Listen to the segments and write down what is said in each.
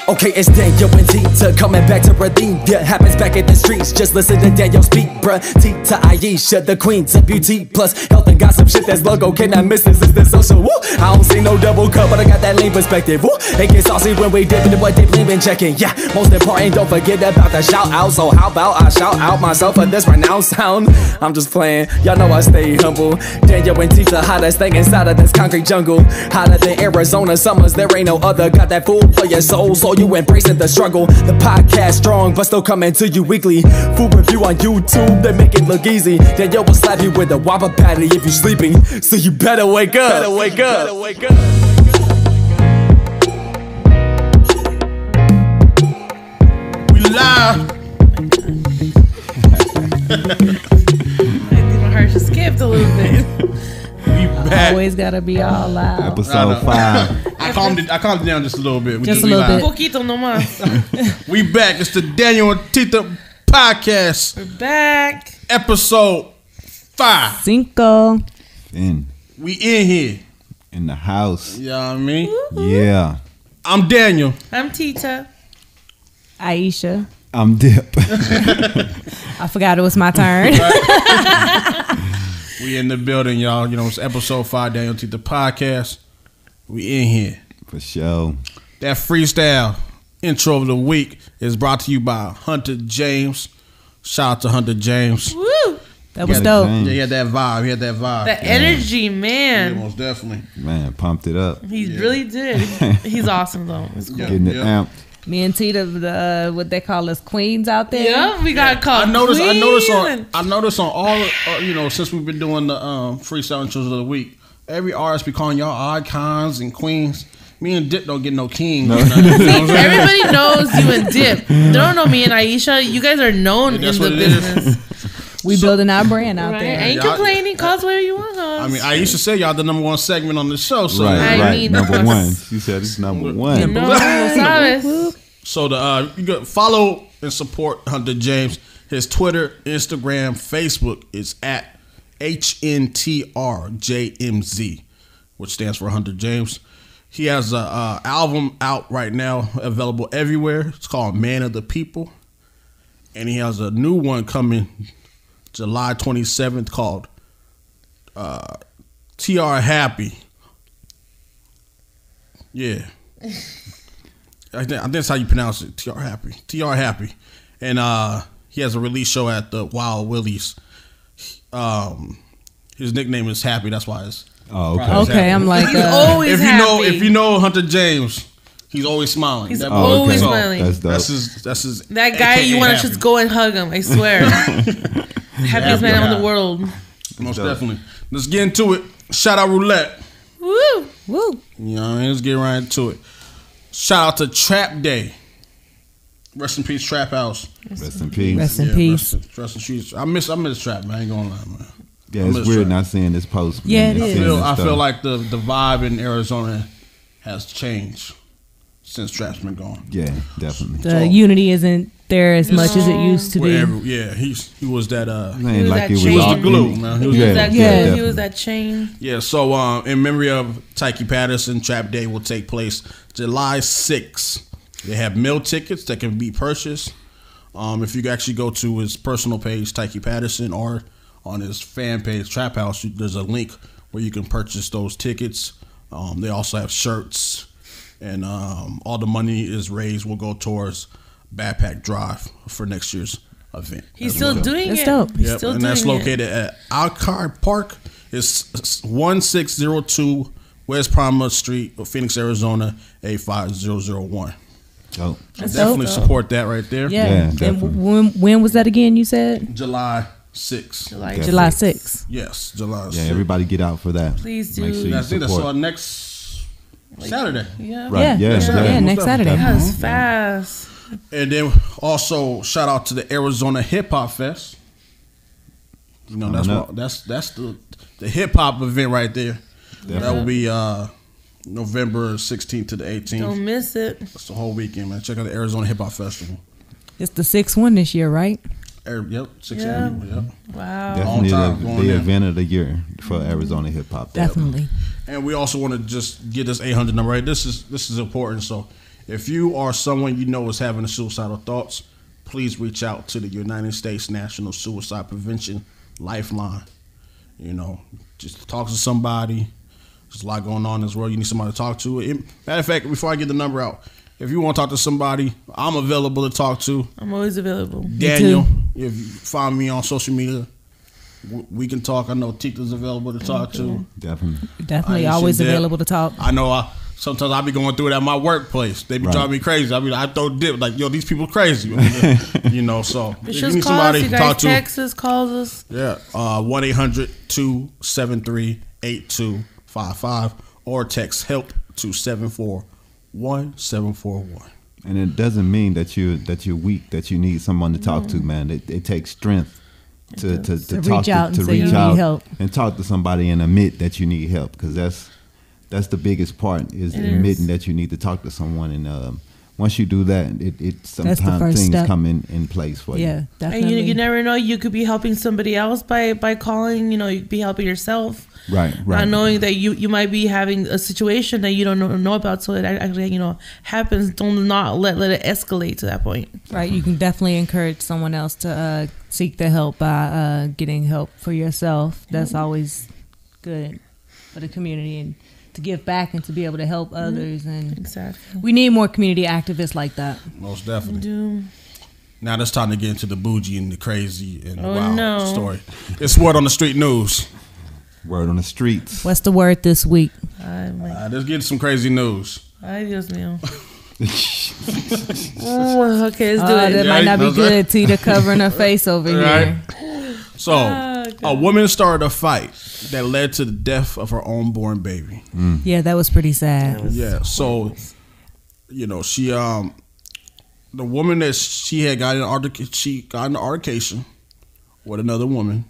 Okay, it's DanYo&Tita coming back to redeem. Yeah, happens back in the streets. Just listen to Daniel speak, bruh. Tita Aisha, the queens of beauty plus health and gossip shit. That's logo. Cannot miss this. Is the social. Woo. I don't see no double cup, but I got that lean perspective. Woo. It gets saucy when we dip into what they been checking. Yeah, most important, don't forget about the shout out. So how about I shout out myself for this pronounced sound? I'm just playing. Y'all know I stay humble. DanYo&Tita, hottest thing inside of this concrete jungle. Hotter than Arizona summers. There ain't no other. Got that food for your soul. So you embracing the struggle. The podcast strong, but still coming to you weekly. Food review on YouTube, they make it look easy. Then yo will slap you with a Whopper patty if you're sleeping. So you better wake up. Better wake up. Better wake up. We live. I didn't hurt. Just skipped a little bit. We back. Always gotta be all loud. Episode 5. I calmed it down just a little bit. Just a little bit. Poquito nomás. We back. It's the DanYo&Tita podcast. We're back. Episode 5. Cinco. We in here. In the house. You know what I mean? Yeah. I'm Daniel. I'm Tita. Aisha. I'm Dip. I forgot it was my turn. We in the building, y'all. You know, it's episode 5, DanYo&Tita podcast. We in here. For sure. That freestyle intro of the week is brought to you by Hunter James. Shout out to Hunter James. Woo! That was dope. Yeah, he had that vibe. He had that vibe. That energy, Yeah, man. most definitely. Man, pumped it up. He really did. He's awesome, though. It's cool. Getting it amped. Me and Tita, what they call us queens out there. Yeah, we got called. I noticed Queen. on all you know, since we've been doing the freestyle intros of the week, every artist be calling y'all icons and queens. Me and Dip don't get no king. No. Everybody knows you and Dip. They don't know me and Aisha. You guys are known in the business. We building our brand out Right? there. Ain't Y'all- complaining. Call us whatever you want. I mean, Aisha said y'all the number 1 segment on the show. So I mean, number that's- 1. She said it's number 1. No, sabes. So you got follow and support Hunter James. His Twitter, Instagram, Facebook is at HNTRJMZ, which stands for Hunter James. He has a album out right now, available everywhere. It's called Man of the People, and he has a new one coming July 27th called TR Happy. Yeah. I think that's how you pronounce it. TR Happy. TR Happy. And he has a release show at the Wild Willie's. His nickname is Happy. That's why it's. Oh, okay. Okay, I'm like, He's always happy. If you know Hunter James, he's always smiling. He's always okay. smiling. That's dope. That's his. That guy, AKA you want to Happy. just go and hug him. I swear. Happiest man in the world. Most dope. definitely. Let's get into it. Shout out roulette. Woo! woo. You know what I mean? Let's get right into it. Shout out to Trap Day. Rest in peace, Trap House. Rest in peace. Rest in peace. Rest in peace. I miss Trap, man. I ain't gonna lie, man. Yeah, I it's miss weird Trap. not seeing this post. Yeah, man, it and is. seeing this I feel stuff. like the vibe in Arizona has changed since Trap's been gone. Yeah, definitely. The unity isn't there as much as it used to be. Yeah, he was that It ain't like it was He was all the glue, man. He was He was Yeah, that yeah, good. He definitely. was that chain. Yeah, so in memory of Tyke Patterson, Trap Day will take place July 6th. They have meal tickets that can be purchased. If you actually go to his personal page, Tyke Patterson, or on his fan page, Trap House, there's a link where you can purchase those tickets. They also have shirts, and all the money is raised will go towards Backpack Drive for next year's event. He's still doing That's it. dope. He's Yep, still and doing that's it. located at Alcard Park. It's 1602 West Palmer Street, Phoenix, Arizona, 85001. Oh, That's Definitely dope. support that right there. Yeah. Yeah, And definitely. when was that again? You said July 6th. July Yeah. July 6th. Yes, July 6th. yeah, everybody get out for that. Please Make do. sure you I think that's support. our next Saturday. Yeah. Right, Yeah, yeah, yeah, yeah. next Saturday. Definitely. That was fast. And then also shout out to the Arizona Hip Hop Fest. You know, that's Coming what, that's the hip hop event right there. That will be November 16th to the 18th. Don't miss it. That's the whole weekend, man. Check out the Arizona Hip Hop Festival. It's the 6th one this year, right? Yep, 6 Yeah. annual. Yep. Wow. Definitely Long time going the in. event of the year for Arizona hip hop. Definitely. And we also want to just get this 800 number right. This is important. So If you or someone you know is having suicidal thoughts, please reach out to the United States National Suicide Prevention Lifeline. You know, just talk to somebody. There's a lot going on in this world. You need somebody to talk to. Matter of fact, before I get the number out, if you want to talk to somebody, I'm available to talk to. I'm always available. Daniel, if you find me on social media, we can talk. I know Tita's available to talk to. Definitely always available to talk. I know sometimes I be going through it at my workplace. They be driving me crazy. I throw dip like, yo, these people crazy. You know, so It's if you just need call somebody us. You to guys talk to. text us, calls us. Yeah, 1-800-273-8255 or text help to 741-741. And it doesn't mean that you're weak, that you need someone to talk to, man. It takes strength to reach out and say you need help, and talk to somebody and admit that you need help, because that's the biggest part, is admitting that you need to talk to someone. And once you do that, it sometimes things come in place for you. Yeah, definitely. And you never know, you could be helping somebody else by calling. You know, you could be helping yourself. Right. Not knowing that you might be having a situation that you don't know about, so it actually happens. Don't not let it escalate to that point. Right, you can definitely encourage someone else to seek the help by getting help for yourself. That's always good for the community, and to give back and to be able to help others. And exactly, we need more community activists like that. Most definitely. Now it's time to get into the bougie and the crazy and the wild story. It's word on the street news. Word on the streets. What's the word this week? Let's get some crazy news. Ay, Dios mío. Okay, let's do it. That might not be good. Tita covering her face over here. So, a woman started a fight that led to the death of her unborn baby. Yeah, that was pretty sad. So, she the woman that she had got in an altercation with another woman.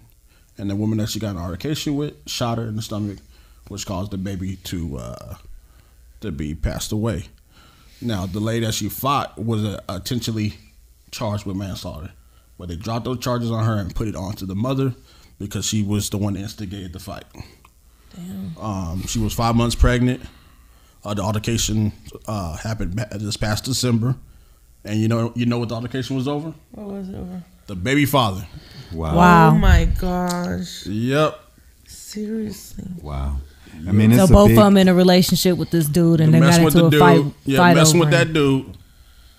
And the woman that she got in an altercation with shot her in the stomach, which caused the baby to be passed away. Now, the lady that she fought was intentionally charged with manslaughter, but they dropped those charges on her and put it onto the mother because she was the one that instigated the fight. Damn. She was 5 months pregnant. The altercation happened this past December, and you know what the altercation was over? What was it over? The baby father. Wow. Oh my gosh. Yep. Seriously. Wow. I mean, so both of them in a relationship with this dude, and they got into a fight. Yeah, messing with him. that dude.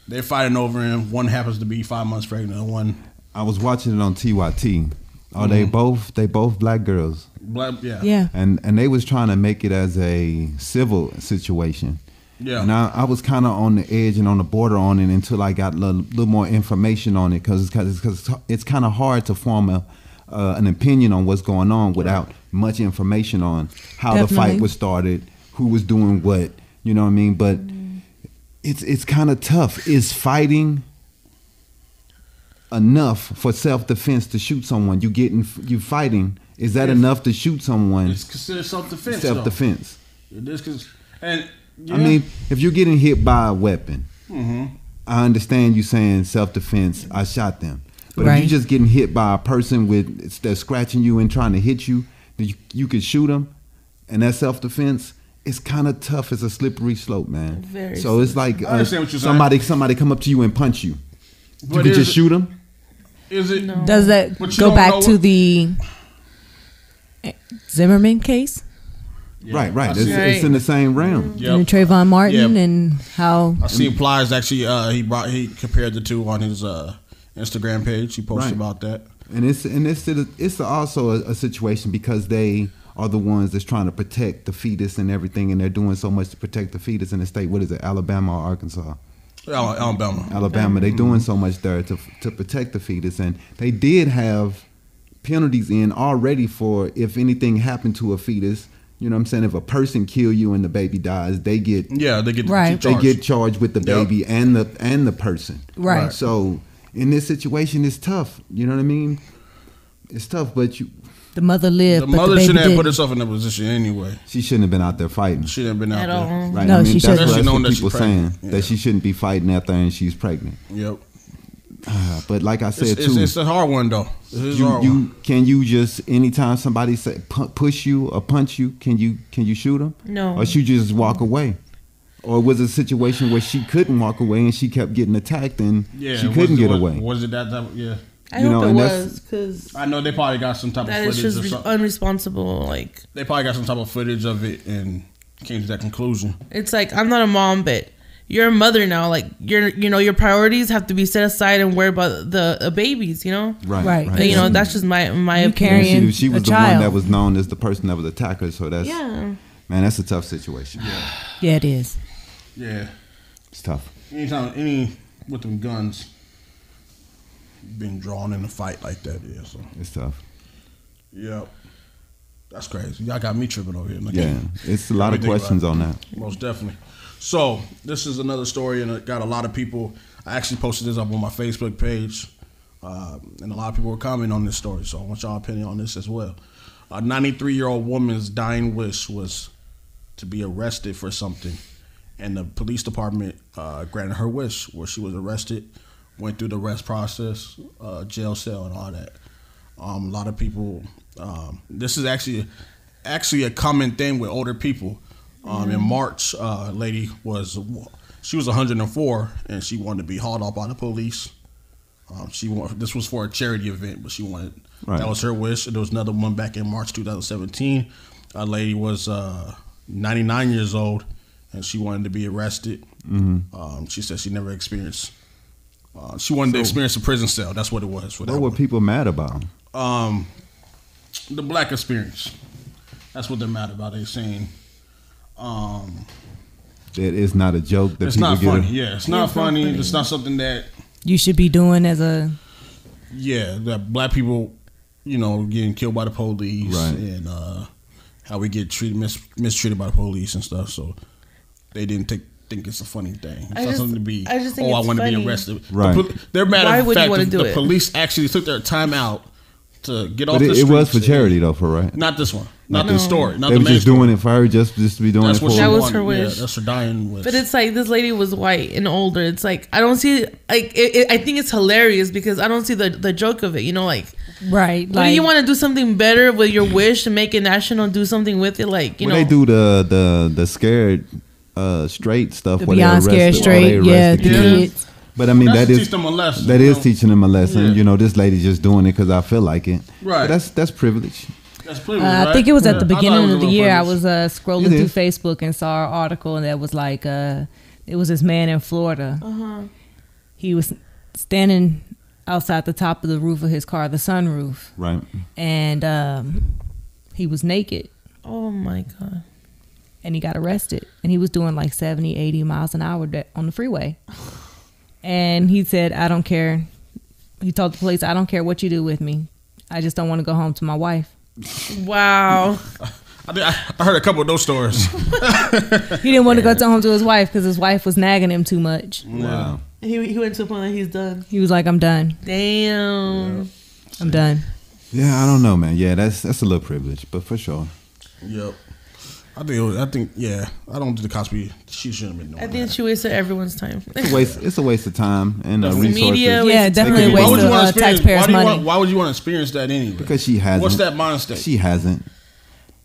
They're fighting over him. One happens to be 5 months pregnant, and one. I was watching it on TYT. Oh, they both black girls. Yeah. And they was trying to make it as a civil situation. Yeah. And I was kind of on the edge and on the border on it until I got a little more information on it, because it's kind of hard to form an opinion on what's going on without much information on how the fight was started, who was doing what, you know what I mean? But it's kind of tough. Is fighting enough for self-defense to shoot someone? You fighting, is that enough to shoot someone? It's considered self-defense. Self-defense. It is, and I mean, if you're getting hit by a weapon, I understand you saying self-defense, I shot them. But if you're just getting hit by a person that's scratching you and trying to hit you, you could shoot them, and that's self-defense. It's kind of tough. It's a slippery slope, man. Very so it's like somebody come up to you and punch you. But you could just shoot them. Is it? No. Does that go back to the Zimmerman case? Yeah. Right. It's in the same realm. Yep. And Trayvon Martin and how I seen Plies actually he compared the two on his Instagram page. He posted about that. And it's also a situation because they are the ones that's trying to protect the fetus and everything, and they're doing so much to protect the fetus in the state. What is it, Alabama or Arkansas? Alabama. They doing so much there to protect the fetus, and they did have penalties in already for if anything happened to a fetus. You know what I'm saying? If a person kill you and the baby dies, they get charged with the baby and the person. Right. So in this situation, it's tough. You know what I mean? It's tough, but the mother lived. The mother shouldn't have put herself in that position anyway. She shouldn't have been out there fighting. She shouldn't have been out there. Right. No, I mean, she shouldn't. That's what that people saying, that she shouldn't be fighting after and she's pregnant. Yep. But like I said too, it's a hard one though. Can you just anytime somebody push you or punch you, can you shoot them? No. Or should you just walk away? Or was it a situation where she couldn't walk away and she kept getting attacked and Yeah, she couldn't get away? Was it that type? Yeah. I You know, hope it and was, because I know they probably got some type of that is footage or just something. unresponsible. Like, They probably got some type of footage of it and came to that conclusion. it's like, I'm not a mom, but you're a mother now. Like, your priorities have to be set aside and worry about the babies. You know, Right. But, that's just my You opinion. carrying She was a the one child. that was known as the person that was attacked her. So that's Yeah. man, that's a tough situation. Yeah, it is. Yeah. It's tough. Any with them guns being drawn in a fight like that, yeah. So It's tough. yep. That's crazy. Y'all got me tripping over here. Look Yeah, it's a lot of Everything questions about on that. Most definitely. So this is another story, and it got a lot of people. I actually posted this up on my Facebook page, and a lot of people were commenting on this story. So I want y'all opinion on this as well. A 93-year-old woman's dying wish was to be arrested for something, and the police department granted her wish, where she was arrested, went through the arrest process, jail cell, and all that. A lot of people. This is actually a common thing with older people. In March, lady was 104, and she wanted to be hauled off by the police. This was for a charity event, but she wanted that was her wish. And there was another one back in March 2017. A lady was 99 years old, and she wanted to be arrested. She said she never experienced. She wanted to experience a prison cell. That's what it was. For that What were one. people mad about? The black experience. That's what they're mad about. They're saying. That it's not a joke. That It's people not get funny. Yeah, it's not funny. It's not something that You should be doing as a that black people, getting killed by the police, Right. and how we get mistreated by the police and stuff. So they didn't think it's a funny thing. It's not something to be. I just think I it's want to be funny. arrested. Right. They're mad Why at the would you fact wanna that do the it? police actually took their time out to get off But the it streets. was for charity though, for right. Not this one. Not the story. Not They the were main just story. doing it for her, just to be doing That's it for what she That her. was wanted. her wish. Yeah, that's her dying wish. But it's like, this lady was white and older. It's like, I don't see, like, I think it's hilarious because I don't see the joke of it. right. What do you want to do something better with your wish and make it national? Do something with it, like Well, they do the scared straight stuff. The where they Beyond Scared arrested- Straight, where they yeah, arrested the kids. kids. But I mean, That's that to is teach them a lesson, That you is know? teaching them a lesson. Yeah. This lady's just doing it because I feel like it. Right. But that's privilege. That's privilege, I right? think it was at the Yeah. I thought it beginning was of a the little year. I privilege. was scrolling It through is. Facebook and saw an article, and that was like, it was this man in Florida. He was standing outside the top of the roof of his car, the sunroof, Right. and he was naked, Oh my God. and he got arrested. And he was doing like 70, 80 miles an hour on the freeway. And he said, I don't care. He told the police, I don't care what you do with me. I just don't want to go home to my wife. Wow. I heard a couple of those stories. He didn't want to go home to his wife because his wife was nagging him too much. Wow. He went to the point that he's done. He was like, I'm done. Damn. I'm done. Yeah, I don't know, man. Yeah, that's a little privilege, but for sure. Yep. I think I don't think the Cosby, she shouldn't have been doing I think that. she wasted everyone's time. It's a waste of time and resources. Media, Yeah, definitely could- waste Why would you of want to experience? taxpayers' money. Why would you want to experience that anyway? Because she hasn't. What's that mind state? She hasn't.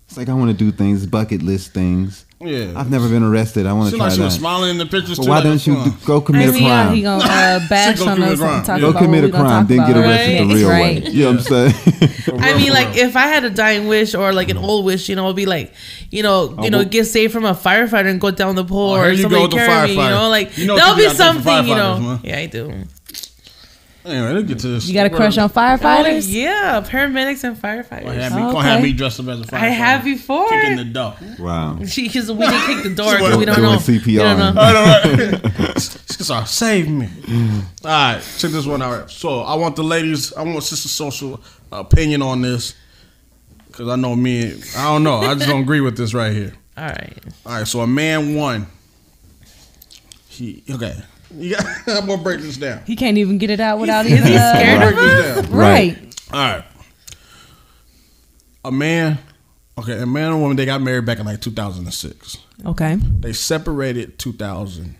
It's like I want to do things, bucket list things. Yeah. I've never been arrested. I want to Seemed try like she that. was smiling in the pictures But too. why like don't it's you fun. go commit a crime? He gonna bash She gonna on commit us a crime. and talk Yeah. Go about commit what a we gonna crime, talk then get about. arrested the Right. real Right. way. You know what I'm saying? I mean, like, if I had a dying wish or like an old wish, it'd be like, get saved from a firefighter and go down the pole, Oh, here or you somebody go with the carry me, firefighter. like You know that'll what you be gotta do for something, firefighters, man. Yeah, I do. Anyway, let's get to this. You got a crush on firefighters? Oh, yeah, paramedics and firefighters. Gonna have me dressed up as a firefighter. I have before. Kicking the door. Wow. We didn't kick the door because we don't Doing know. CPR. We don't know. I know, right? Sorry, save me. All right, check this one out. So I want Sister Social opinion on this because I know I don't know. I just don't agree with this right here. All right. All right, so a man won. I'm gonna break this down. He can't even get it out without Is he even. scared Break of us? this down. Right. All right. A man and a woman, they got married back in like 2006. Okay. They separated 2009.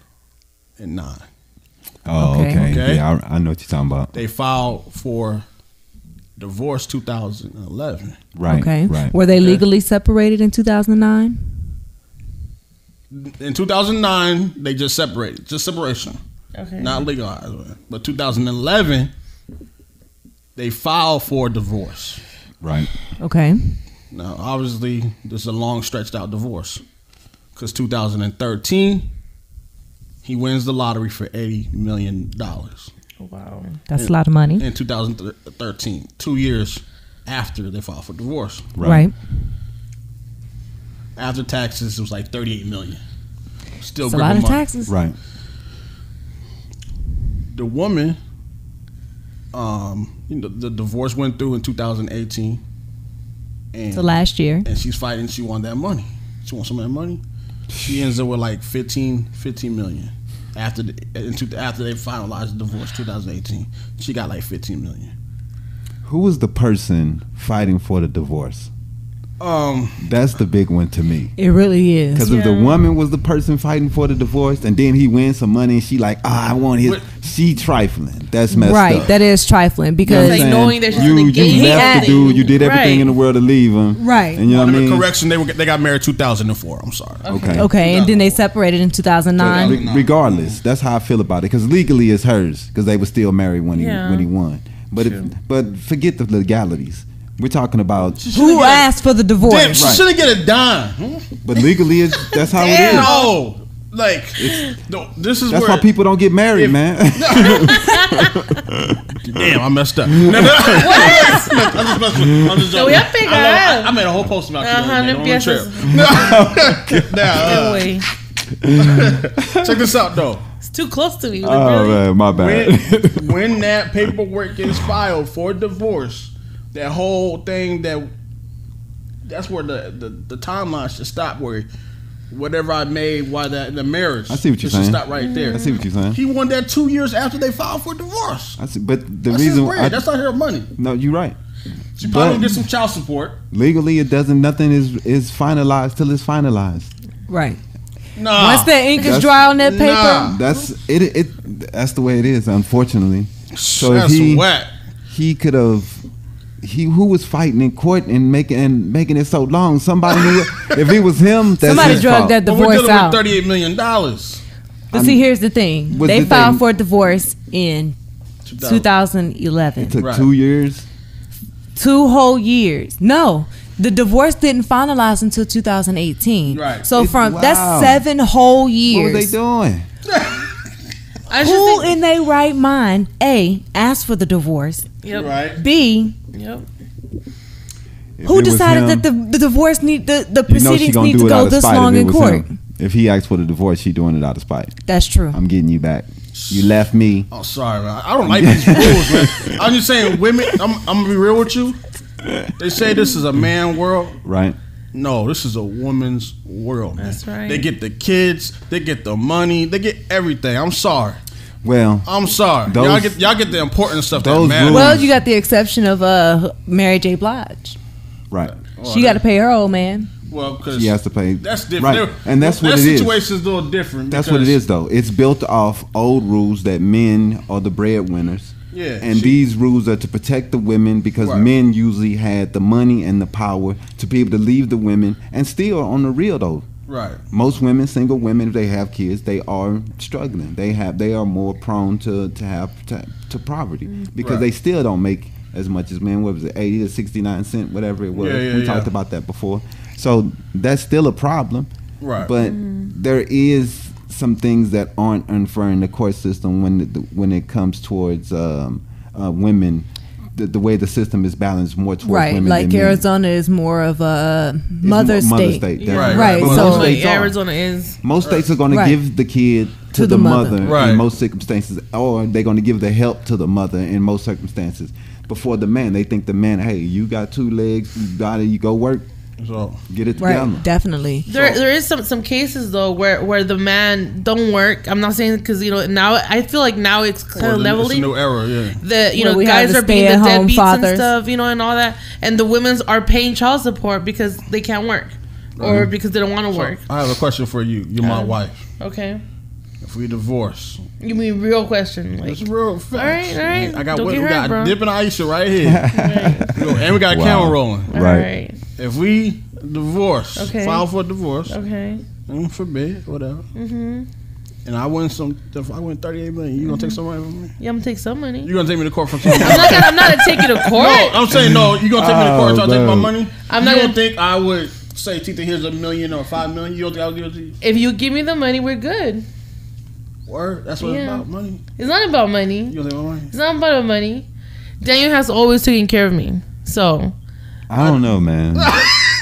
Oh, Okay. okay. Okay. Yeah, I know what you're talking about. They filed for divorce 2011. Right. Okay. Right. Were they legally separated in 2009? In 2009, they just separated. Just separation. Okay. Not legalized. But 2011, they filed for divorce. Right. Okay. Now, obviously, this is a long stretched out divorce. Because 2013, he wins the lottery for $80 million. Wow. That's a lot of money. In 2013, 2 years after they filed for divorce. Right. After taxes, it was like $38 million. Still It's a lot of money. taxes. Right. The woman, the divorce went through in 2018. And, So last year. and she's fighting. She won that money. She wants some of that money. She ends up with like 15 million after they finalized the divorce 2018. She got like 15 million. Who was the person fighting for the divorce? That's the big one to me. It really is. Because if the woman was the person fighting for the divorce, and then he wins some money, and she like, I want his. She trifling. That's messed Right. up. That is trifling because Like knowing that she's you engaged. left the dude. You did everything Right. in the world to leave him. Right. And you know what I mean? Correction, they got married 2004. I'm sorry. Okay. Okay, and then they separated in 2009. Regardless, that's how I feel about it. Because legally, it's hers. Because they were still married when Yeah. he won. But forget the legalities. We're talking about. Who asked for the divorce? Damn, she shouldn't get a dime. But legally, that's how it is. No, like this is That's where why people don't get married, man. Damn, I messed up. No. I'm just So we joking. have to figure out. I made a whole post about you. no On the trip. piezas. Now, Way. check this out though. It's too close to me. Oh really. man, my bad. When that paperwork gets filed for divorce, that whole thing that's where the timeline should stop. Where whatever I made, why the marriage, I see what you're it should saying. stop right there. I see what you're saying. He won that 2 years after they filed for divorce. I see, but the That's reason his bread. That's not her money. no, you're right. She probably But- get some child support. Legally, it doesn't. Nothing is finalized till it's finalized. Right. Nah. Once the ink is That's- dry on that paper, Nah. That's it. That's the way it is. Unfortunately, so That's if whack. he could have. Who was fighting in court and making it so long? Somebody knew. If it was him, that's somebody his drugged fault. that But we're divorce dealing out. with $38 million. But see, here's the thing: Was they the filed thing- for divorce in 2011. It took 2 years. 2 whole years. No, the divorce didn't finalize until 2018. Right. So Wow. that's 7 whole years. What were they doing? I just Who think, in their right mind, A, asked for the divorce, yep. Right. B, Yep. If who it was decided him, that the divorce the you know she proceedings gonna need do to it out go of this spite long if it in was court? him. If he asked for the divorce, she doing it out of spite. That's true. I'm getting you back. You left me. Oh, sorry, man. I don't like these rules, man. I'm just saying, women. I'm gonna be real with you. They say this is a man world. Right. No, this is a woman's world, man. That's right. They get the kids, they get the money, they get everything. I'm sorry. Well, I'm sorry. Those- y'all get the important stuff that those matters. rules- Well, you got the exception of Mary J. Blige. right. She got to pay her old man. Well, because She has to pay. that's different. Right. And that's what that it is. situation's a little different. That's what it because- is, though. It's built off old rules that men are the breadwinners. Yeah, And these rules are to protect the women because Right. men usually had the money and the power to be able to leave the women. And still, on the real, though, Right. most women, single women, if they have kids, they are struggling. They are more prone to poverty because Right. they still don't make as much as men. What was it, 80 to 69 cent, whatever it was. Yeah, we yeah. talked about that before. So that's still a problem. Right. But there is some things that aren't unfair in the court system when it comes towards women. The way the system is balanced more towards Right. women Like than men. Arizona is more of a It's mother mother state. definitely. Right, But so- most states are. Arizona is. Most states are going Right. to give the kid to To the the mother. mother Right. in most circumstances, or they're going to give the help to the mother in most circumstances. Before the man, they think the man, hey, you got 2 legs, you go work, So get it together. Right, definitely. There is some cases though where the man don't work. I'm not saying because now I feel like now it's kind of it's a leveling. new era. Yeah. The Where we have guys the are being the stay-at-home deadbeats fathers. and stuff, and all that, and the women's are paying child support because they can't work or because they don't want to work. I have a question for you. You're my wife. Okay, If we divorce, you mean real question? Like, it's real facts. all right. I got Don't we get hurt, got bro. Dip and Aisha right here. And we got a Wow. camera rolling. all Right. right, If we divorce, Okay. file for divorce, okay. Forbid, whatever. And I win if I win 38 million, you gonna take some money from me? Yeah, I'm gonna take some money. You gonna take me to court for some money? I'm not gonna take you to court. No, I'm saying no. You gonna take me to court so I take my money? I'm you not don't gonna think I would say, Tita, here's $1 million or $5 million? You don't think I would give it to you? If you give me the money, we're good. Word? That's what it's about, money. It's not about money. You gonna take my money? It's not about money. Daniel has always taken care of me, so I don't know, man.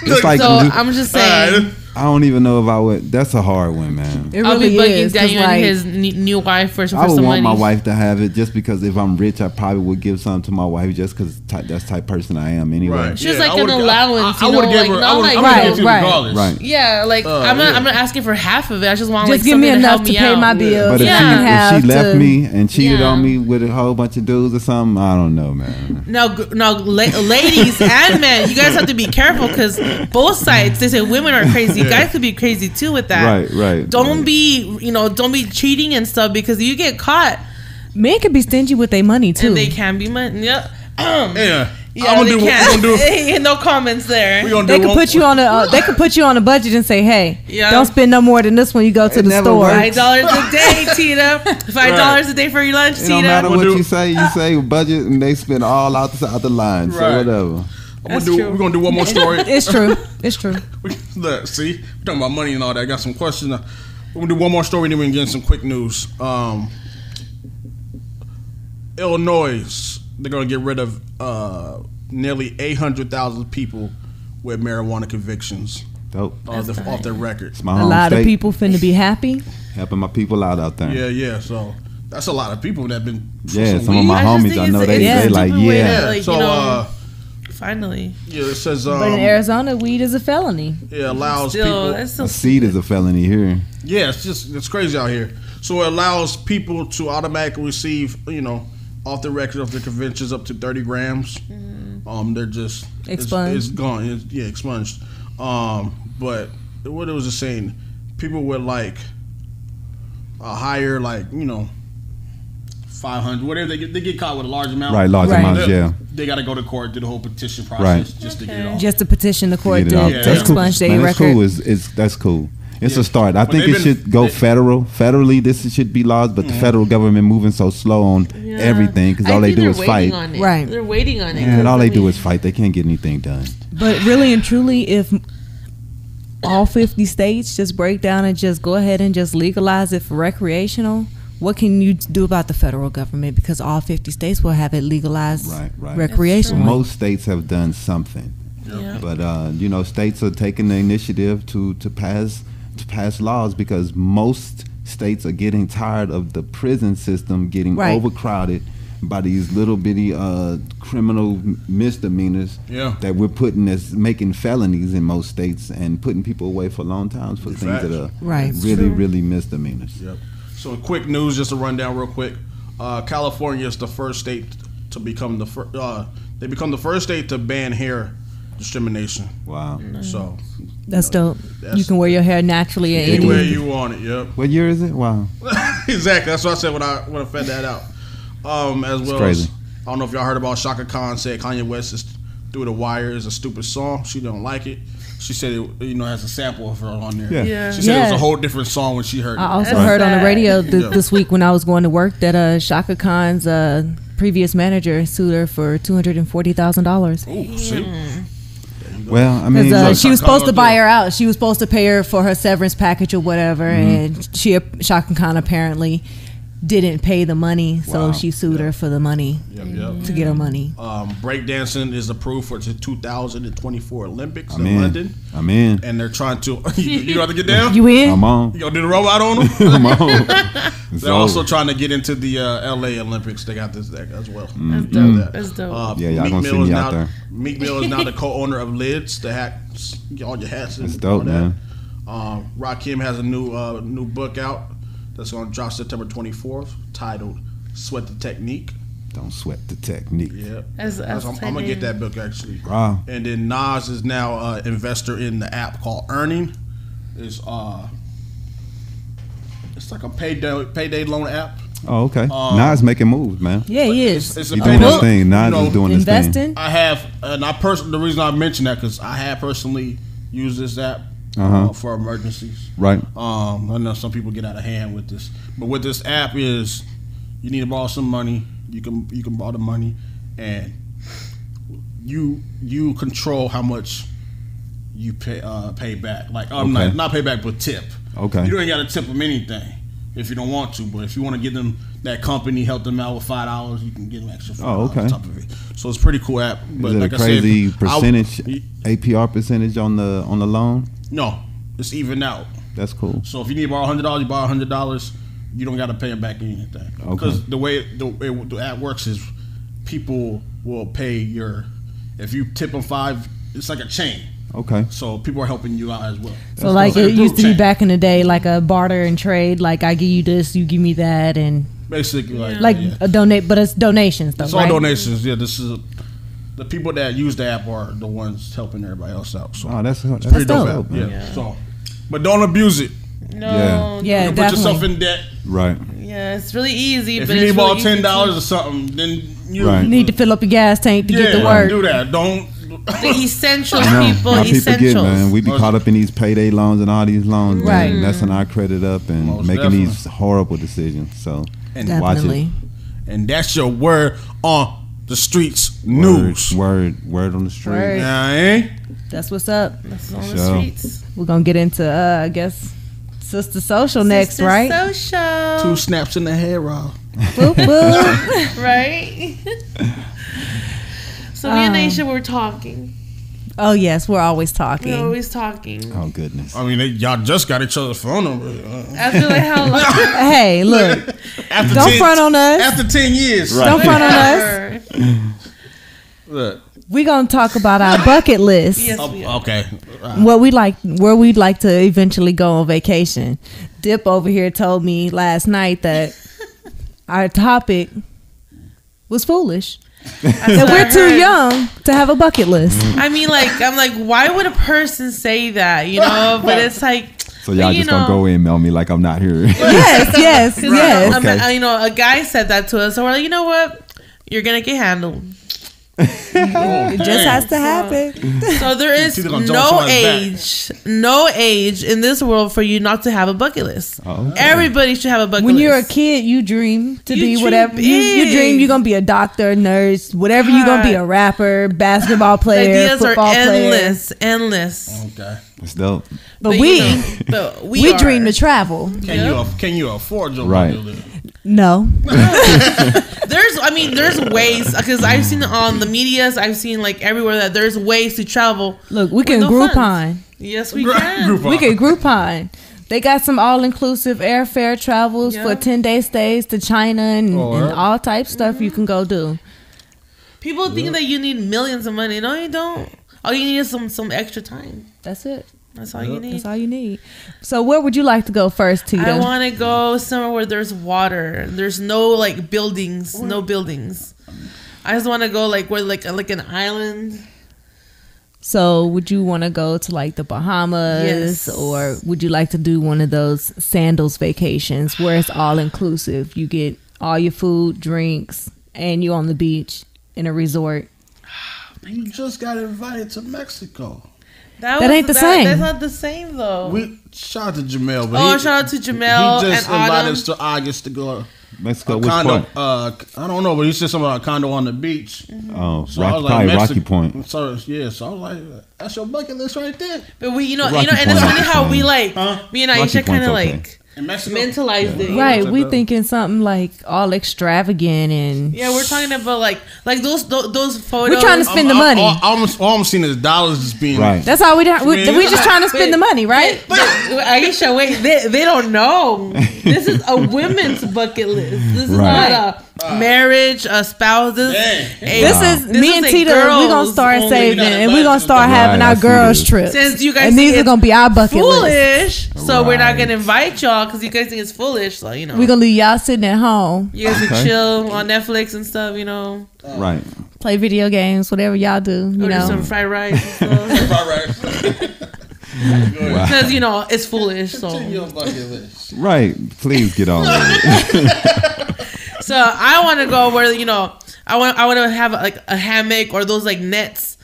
It's like so I'm just saying. I don't even know if I would. That's a hard one, man. It I'll be really bugging is. Daniel Like, and his new wife for some I would money. want my wife to have it just because if I'm rich, I probably would give something to my wife just because that's the type of person I am anyway. Right. She was Yeah, like an allowance, you know, like not like Right. yeah, like I'm not asking for half of it. I just want like just give me something enough help to me pay out. my bills. But if Yeah. she left me and cheated Yeah. on me with a whole bunch of dudes or something, I don't know, man. Now, ladies and men, you guys have to be careful because both sides. They say women are crazy. Guys could be crazy too with that. Right. Don't be cheating and stuff because you get caught Men can be stingy with their money too. and they can be money. Yeah. Yeah. Yeah, I'm they gonna can. do Hey, no comments there. we gonna They do could put you on a they could put you on a budget and say, hey, Yeah. don't spend no more than this when you go to It the never store. works. $5 a day, Tita. $5 a day for your lunch, It don't matter Tita. what you say budget and they spend all out the line. So Right. whatever. We're gonna do one more story. It's true. It's true. Look, see, we're talking about money and all that. I got some questions. We're gonna do one more story, then we can get some quick news. Illinois, they're gonna get rid of nearly 800,000 people with marijuana convictions Dope. off their record. It's my A home lot state. of people finna be happy. Helping my people out there. Yeah. So that's a lot of people that have been. Yeah, some of weed. my I just homies, think I know it's they a like, stupid way to, yeah. like, So you know, finally. yeah, it says But in Arizona, weed is a felony. it allows Still, people. that's still A seed is a felony here. Yeah, it's crazy out here. So it allows people to automatically receive, off the record of their convictions up to 30 grams. They're just Expunged. It's gone. It's expunged. But what it was just saying, people with like a higher 500, whatever they get caught with a large amount. Right, large Right. amounts, yeah. They got to go to court, do the whole petition process Right. just to get it off. Just to petition the court Get it off. to That's cool. expunge their Man, that's record. cool. That's cool. It's Yeah. a start. I But think they've it been- should go federal. Federally, this should be laws, but the federal government moving so slow on everything because all they do is fight. Right. They're waiting on it. And all they do is fight. They can't get anything done. But really and truly, if all 50 states just break down and just go ahead and just legalize it for recreational, what can you do about the federal government? Because all 50 states will have it legalized Right. recreationally. Most states have done something, Yeah. but states are taking the initiative to pass laws because most states are getting tired of the prison system getting Right. overcrowded by these little bitty criminal misdemeanors that we're putting as making felonies in most states and putting people away for long times for things that are Right. really misdemeanors. Yep. So quick news, just to run down real quick. California is the first state to become the first. They become the first state to ban hair discrimination. Wow. So That's dope. You can wear your hair naturally at anywhere any. you want it. Yep. What year is it? Wow. Exactly. That's what I said when I fed that out. As well crazy. as I don't know if y'all heard about Chaka Khan said Kanye West is Through the Wire is a stupid song. She don't like it. She said it has a sample of her on there. Yeah. She said it was a whole different song when she heard it. I also That's heard on the sad. radio Yeah. this week when I was going to work that Chaka Khan's previous manager sued her for $240,000. Ooh, see? Well, I mean, Because look, she was Chaka Khan supposed to gonna buy do it. her out. She was supposed to pay her for her severance package or whatever, and Chaka Khan apparently didn't pay the money, so Wow. she sued her for the money Yep. to get her money. Breakdancing is approved for the 2024 Olympics I'm in in. London. I'm in. And they're trying to. You got to get down? You in? I'm on. You gonna do the robot on them? I'm on. It's They're also over. trying to get into the LA Olympics. They got this deck as well. That's dope. That's dope. Yeah, y'all Meek gonna Mill see is me now, out there. Meek Mill is now the co-owner of Lids, the hats, all your hats. And It's dope, all that. man. Rakim has a new book out that's gonna drop September 24th, titled "Sweat the Technique." Don't sweat the technique. Yeah, That's I'm gonna get that book actually. Wow. And then Nas is now an investor in the app called Earnin. It's like a payday loan app. Oh, okay. Nas making moves, man. Yeah, he is. It's a He payday doing his loan. thing. Nas is doing his thing. Investing. I have, and the reason I mentioned that because I have personally used this app, for emergencies. Right. I know some people get out of hand with this, but with this app is you need to borrow some money. You can borrow the money, and you control how much you pay back. Like not pay back, but tip. Okay. You don't got to tip them anything if you don't want to, but if you want to give them that company, help them out with $5, you can get them extra $5 on top of it. So it's a pretty cool app. But is it like a crazy percentage, I APR percentage on the loan? No, it's even out. That's cool. So if you need to borrow $100, you borrow $100. You don't got to pay them back anything. Because the way the app works is people will pay if you tip them $5, it's like a chain. Okay. So people are helping you out as well. So like it used to be back in the day, like a barter and trade. Like I give you this, you give me that, and basically a donate. But it's donations though. It's all donations. Yeah, this is the people that use the app are the ones helping everybody else out. So that's pretty dope. App. Yeah. So, but don't abuse it. No. Yeah. You put yourself in debt. Right. Yeah, it's really easy. If but you need about $10 or something, then you need to fill up your gas tank to get to work. Do that. Don't. The essentials, people. People Essentials. get, man. We be caught up in these payday loans and all these loans, right? Man, messing our credit up and Most making definitely. these horrible decisions. So watch Definitely. it. And that's your word on the streets news. Word on the street. Word. Yeah, That's what's up. That's on the Sure. streets. We're gonna get into I guess Sister Social next, Sister right? Social. 2 snaps in the head, Rob. Boop, boop. Right? So me and Aisha were talking. Oh yes, we're always talking. We're always talking. Oh goodness. I mean, y'all just got each other's phone number. After like how long? Hey, look, After don't front on us. After 10 years. Right. Don't front on us. Look. We're gonna talk about our bucket list. Yes, we are. Okay. Where we'd like to eventually go on vacation. Dip over here told me last night that our topic was foolish. That we're too young to have a bucket list. I mean, like, I'm like, why would a person say that? You know, but it's like. So y'all just gonna go email me like I'm not here. Yes. Okay. You know, a guy said that to us, so we're like, you know what? You're gonna get handled. It just has to happen. So there is no age in this world for you not to have a bucket list. Oh, okay. Everybody should have a bucket list. When you're a kid, you dream to be dream whatever. You dream you're gonna be a doctor, nurse, whatever. You're gonna be a rapper, basketball player, the ideas football are player. endless. Okay. It's dope. But we dream to travel. Can you afford your bucket list? No. There's ways, because I've seen it on the medias. I've seen like everywhere that there's ways to travel. Look, we can no Groupon. funds. Yes, we can. We can Groupon. They got some all-inclusive airfare travels for 10-day stays to China and all types of stuff you can go do. People think that you need millions of money. No, you don't. All you need is some extra time. That's it. That's all you need. That's all you need. So where would you like to go first, Tita? I want to go somewhere where there's water. There's no like buildings. No buildings. I just want to go like where like an island. So would you want to go to like the Bahamas, or would you like to do one of those sandals vacations where it's all inclusive? You get all your food, drinks, and you on the beach in a resort. You just got invited to Mexico. That ain't the same. That's not the same though. Shout out to Jamel. But shout out to Jamel. He just and invited Autumn. us to August to go. Mexico, which condo. part? I don't know, but he said something about a condo on the beach. Oh, So I was like, probably Mexico. Rocky Point. So I was like, that's your bucket list right there. But we, and Rocky it's Point funny is how fine. we like me and Rocky Aisha kind of Point's okay. like In Mexico? mentalized it. Right, we thinking something like all extravagant and Yeah, we're talking about like those photos. we're trying to spend the money. All I'm seeing is dollars just being Right. That's all we just trying to spend the money, right? But Aisha, wait, they don't know. This is a women's bucket list. This is Right. not a marriage, a spouse. This This is me and a Tita. We're gonna girls start only. saving, We're not and we're gonna start Right, having I our see girls this. trips. Since you guys and these think are gonna be our bucket list. foolish, so we're not Right. gonna invite y'all because you guys think it's foolish. So We're gonna leave y'all sitting at home, you guys can Okay. chill on Netflix and stuff. Right. play video games, whatever y'all do. You Or do know, some fried rice and stuff. all right. Because it's foolish. So Your bucket list. Right. Please get on with it. So I want to go where I want to have like a hammock or those like nets,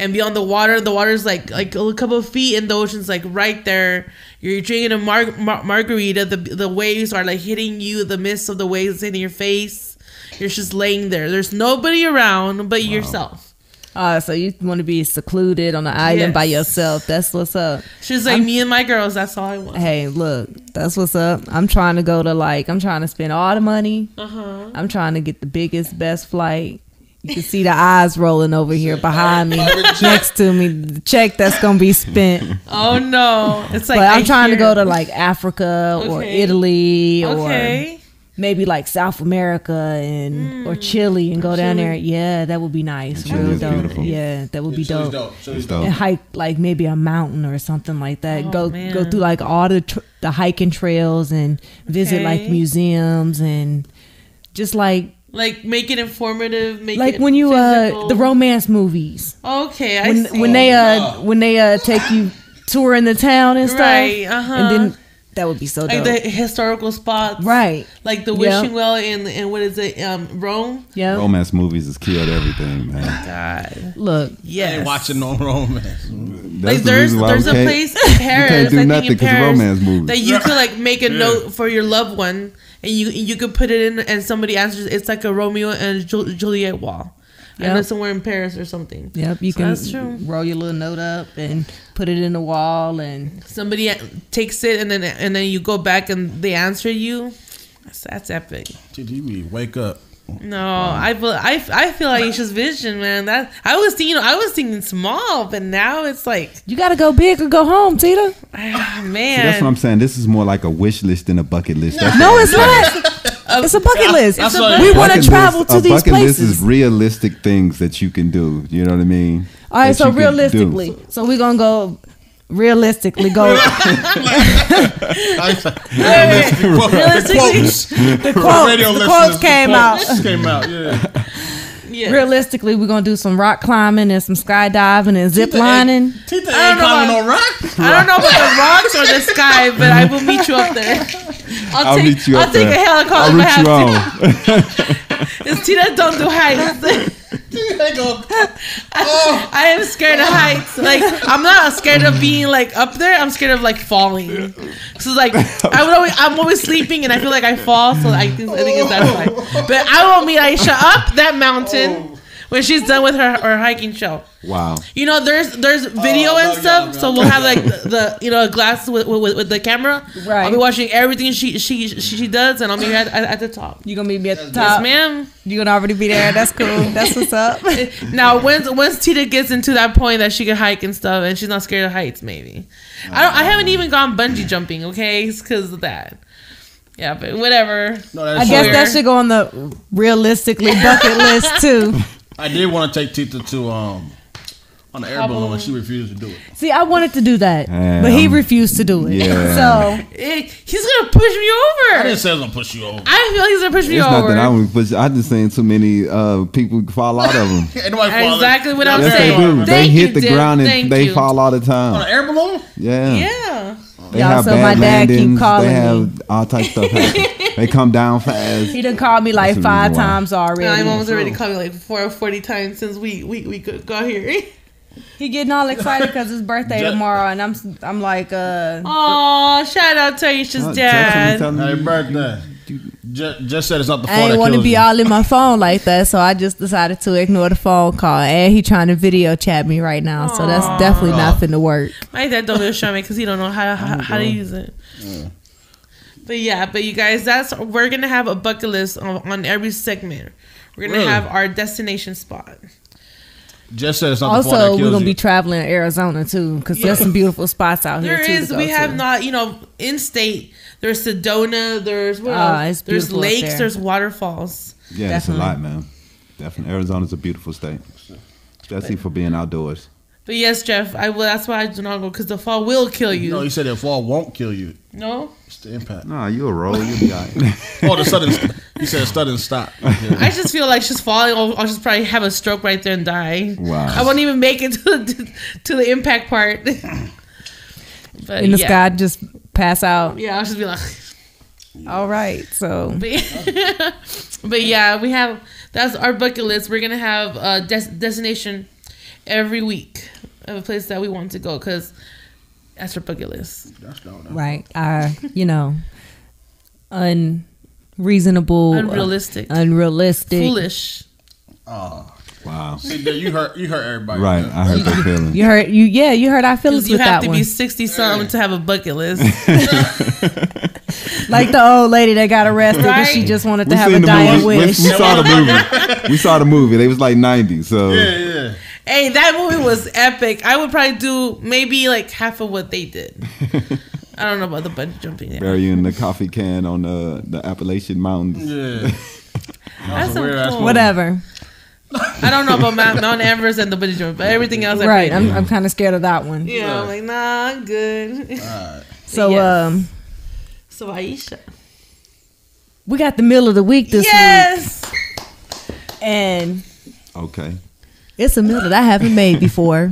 and be on the water. The water's like a couple of feet, and the ocean's like right there. You're drinking a margarita. The waves are like hitting you. The mist of the waves hitting your face. You're just laying there. There's nobody around but yourself. So you want to be secluded on the island by yourself. That's what's up. She's like, me and my girls, that's all I want. Hey, look, that's what's up. I'm trying to go to I'm trying to spend all the money. I'm trying to get the biggest, best flight. You can see the eyes rolling over here behind me, next to me. The check that's going to be spent. Oh, no. It's like, but I'm trying to go to like Africa or Italy or maybe like South America and or Chile and go down there. Yeah, that would be nice. Real dope. Beautiful. Yeah, that would be dope. And hike like maybe a mountain or something like that. Go through like all the hiking trails and visit like museums and just like make it informative. Make like it when you physical. The romance movies. Okay, I see. When they take you touring the town and stuff. Right. And then. That would be so dope. Like the historical spots. Right. Like the Wishing Well in what is it? Rome? Yeah. Romance movies has killed everything, man. God. Look. I ain't watching no romance. Like there's a place in Paris, you can't do nothing because of romance movies. That you could like make a note for your loved one and you could put it in and somebody answers. It's like a Romeo and Juliet wall. Yep. I know somewhere in Paris or something. Yep, you can roll your little note up and put it in the wall, and somebody takes it, and then you go back and they answer you. That's epic. TTV, wake up. No, I feel like it's just vision, man. That I was thinking small, but now it's like you gotta go big or go home, Tita. Man, see, that's what I'm saying. This is more like a wish list than a bucket list. No, it's not. It's a bucket list. We want to travel to these places. A bucket list is realistic things that you can do. You know what I mean? All right, so realistically, so we're gonna go. Realistically, go. The quotes came out. Yeah. Realistically, we're gonna do some rock climbing and some skydiving and zip lining. Tita ain't climbing no rocks. I don't know about the rocks or the sky, but I will meet you up there. I'll take a helicopter. I'll route you on. It's Tita don't do heights. I am scared of heights. Like I'm not scared of being like up there. I'm scared of like falling. So like I'm always sleeping and I feel like I fall. So I think it's that way. But I will meet Aisha up that mountain when she's done with her hiking show. Wow. You know, there's video and stuff, so we'll have like the glass with the camera. Right. I'll be watching everything she does, and I'll meet her at the top. You gonna meet me at the top? Yes, ma'am. You gonna already be there? That's cool. That's what's up. Now, once Tita gets into that point that she can hike and stuff, and she's not scared of heights, maybe. I haven't even gone bungee jumping, okay? It's because of that. Yeah, but whatever. No, I guess that should go on the realistically bucket list too. I did want to take Tita to on the air balloon, and she refused to do it. See, I wanted to do that, but he refused to do it. Yeah. So he's gonna push me over. I didn't say I was gonna push you over. I feel he's gonna push me it's over. Not that I would push. I just saying too many people fall out of them. Exactly what I'm yes, saying. They hit the ground and they fall all the time. On an air balloon? Yeah. Yeah. They have so bad my dad keep landings. calling They me. have all types of stuff happen. They come down fast. He done called me like That's 5 times already. My mom's already called me like 40 times since we got here. He getting all excited because his birthday tomorrow, and I'm like, oh, shout out to Aisha's dad. Happy birthday. Just said it's not the fault. I didn't want to be all in my phone like that, so I just decided to ignore the phone call. And he trying to video chat me right now, so that's definitely not finna work. My dad don't really show me because he don't know how to use it. Yeah. But you guys, we're gonna have a bucket list on every segment. We're gonna have our destination spot. Just said it's not the fault. Also, we're gonna be traveling to Arizona too, because there's some beautiful spots out here too. There is. We have not, in state. There's Sedona. There's there's lakes. There's waterfalls. Yeah, definitely. It's a lot, man. Definitely, Arizona's a beautiful state, especially for being outdoors. But yes, Jeff, that's why I do not go, because the fall will kill you. No, you said the fall won't kill you. No, it's the impact. Nah, you a roll, you be all right. Oh, the sudden. You said sudden stop. Yeah. I just feel like she's falling. I'll just probably have a stroke right there and die. Wow. I won't even make it to the impact part. But in the sky, just pass out. Yeah, I'll just be like. All right, so. But yeah, that's our bucket list. We're gonna have a destination, every week of a place that we want to go because that's our bucket list. That's dope. Right. Our, unreasonable, Unrealistic, foolish. Oh, Wow. see, you hurt everybody. Right. Man. I heard that feeling. You heard our feelings You with have that to one. be 60-something to have a bucket list. Like the old lady that got arrested and she Right? just wanted We to have seen a the dying movie. wish. We saw the movie. We saw the movie. They was like 90. So Yeah. Hey, that movie was epic. I would probably do maybe like half of what they did. I don't know about the bungee jumping. bury you in the coffee can on the Appalachian Mountains. Yeah. That's so weird-ass cool. movie. Whatever. I don't know about Mount Everest and the bungee jumping, but everything else. Right. I played. I'm kind of scared of that one. I'm like, nah, I'm good. So, Yes. So Aisha. we got the meal of the week this Yes. week. And Okay. it's a meal that I haven't made before.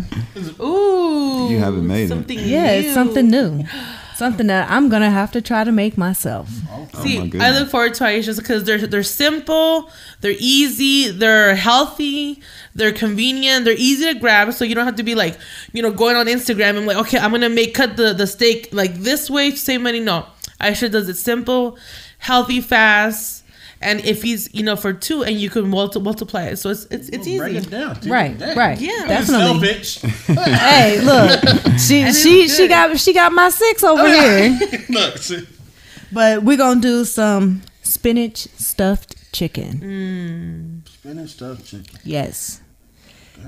Ooh. You haven't made it. something Yeah, it's new. something new. Something that I'm going to have to try to make myself. See, my I goodness. look forward to Aisha's because they're simple, they're easy, they're healthy, they're convenient, they're easy to grab. So you don't have to be like, going on Instagram and like, okay, I'm gonna cut the steak like this way to save money. No, Aisha does it simple, healthy, fast, and if he's for two, and you can multiply it. So it's Break easy. it down. Dude. Right, Dang. right. Yeah. Definitely. Selfish. Hey, look. She got my 6 over here. Look, see. But we're going to do some spinach stuffed chicken. Spinach stuffed chicken. Yes.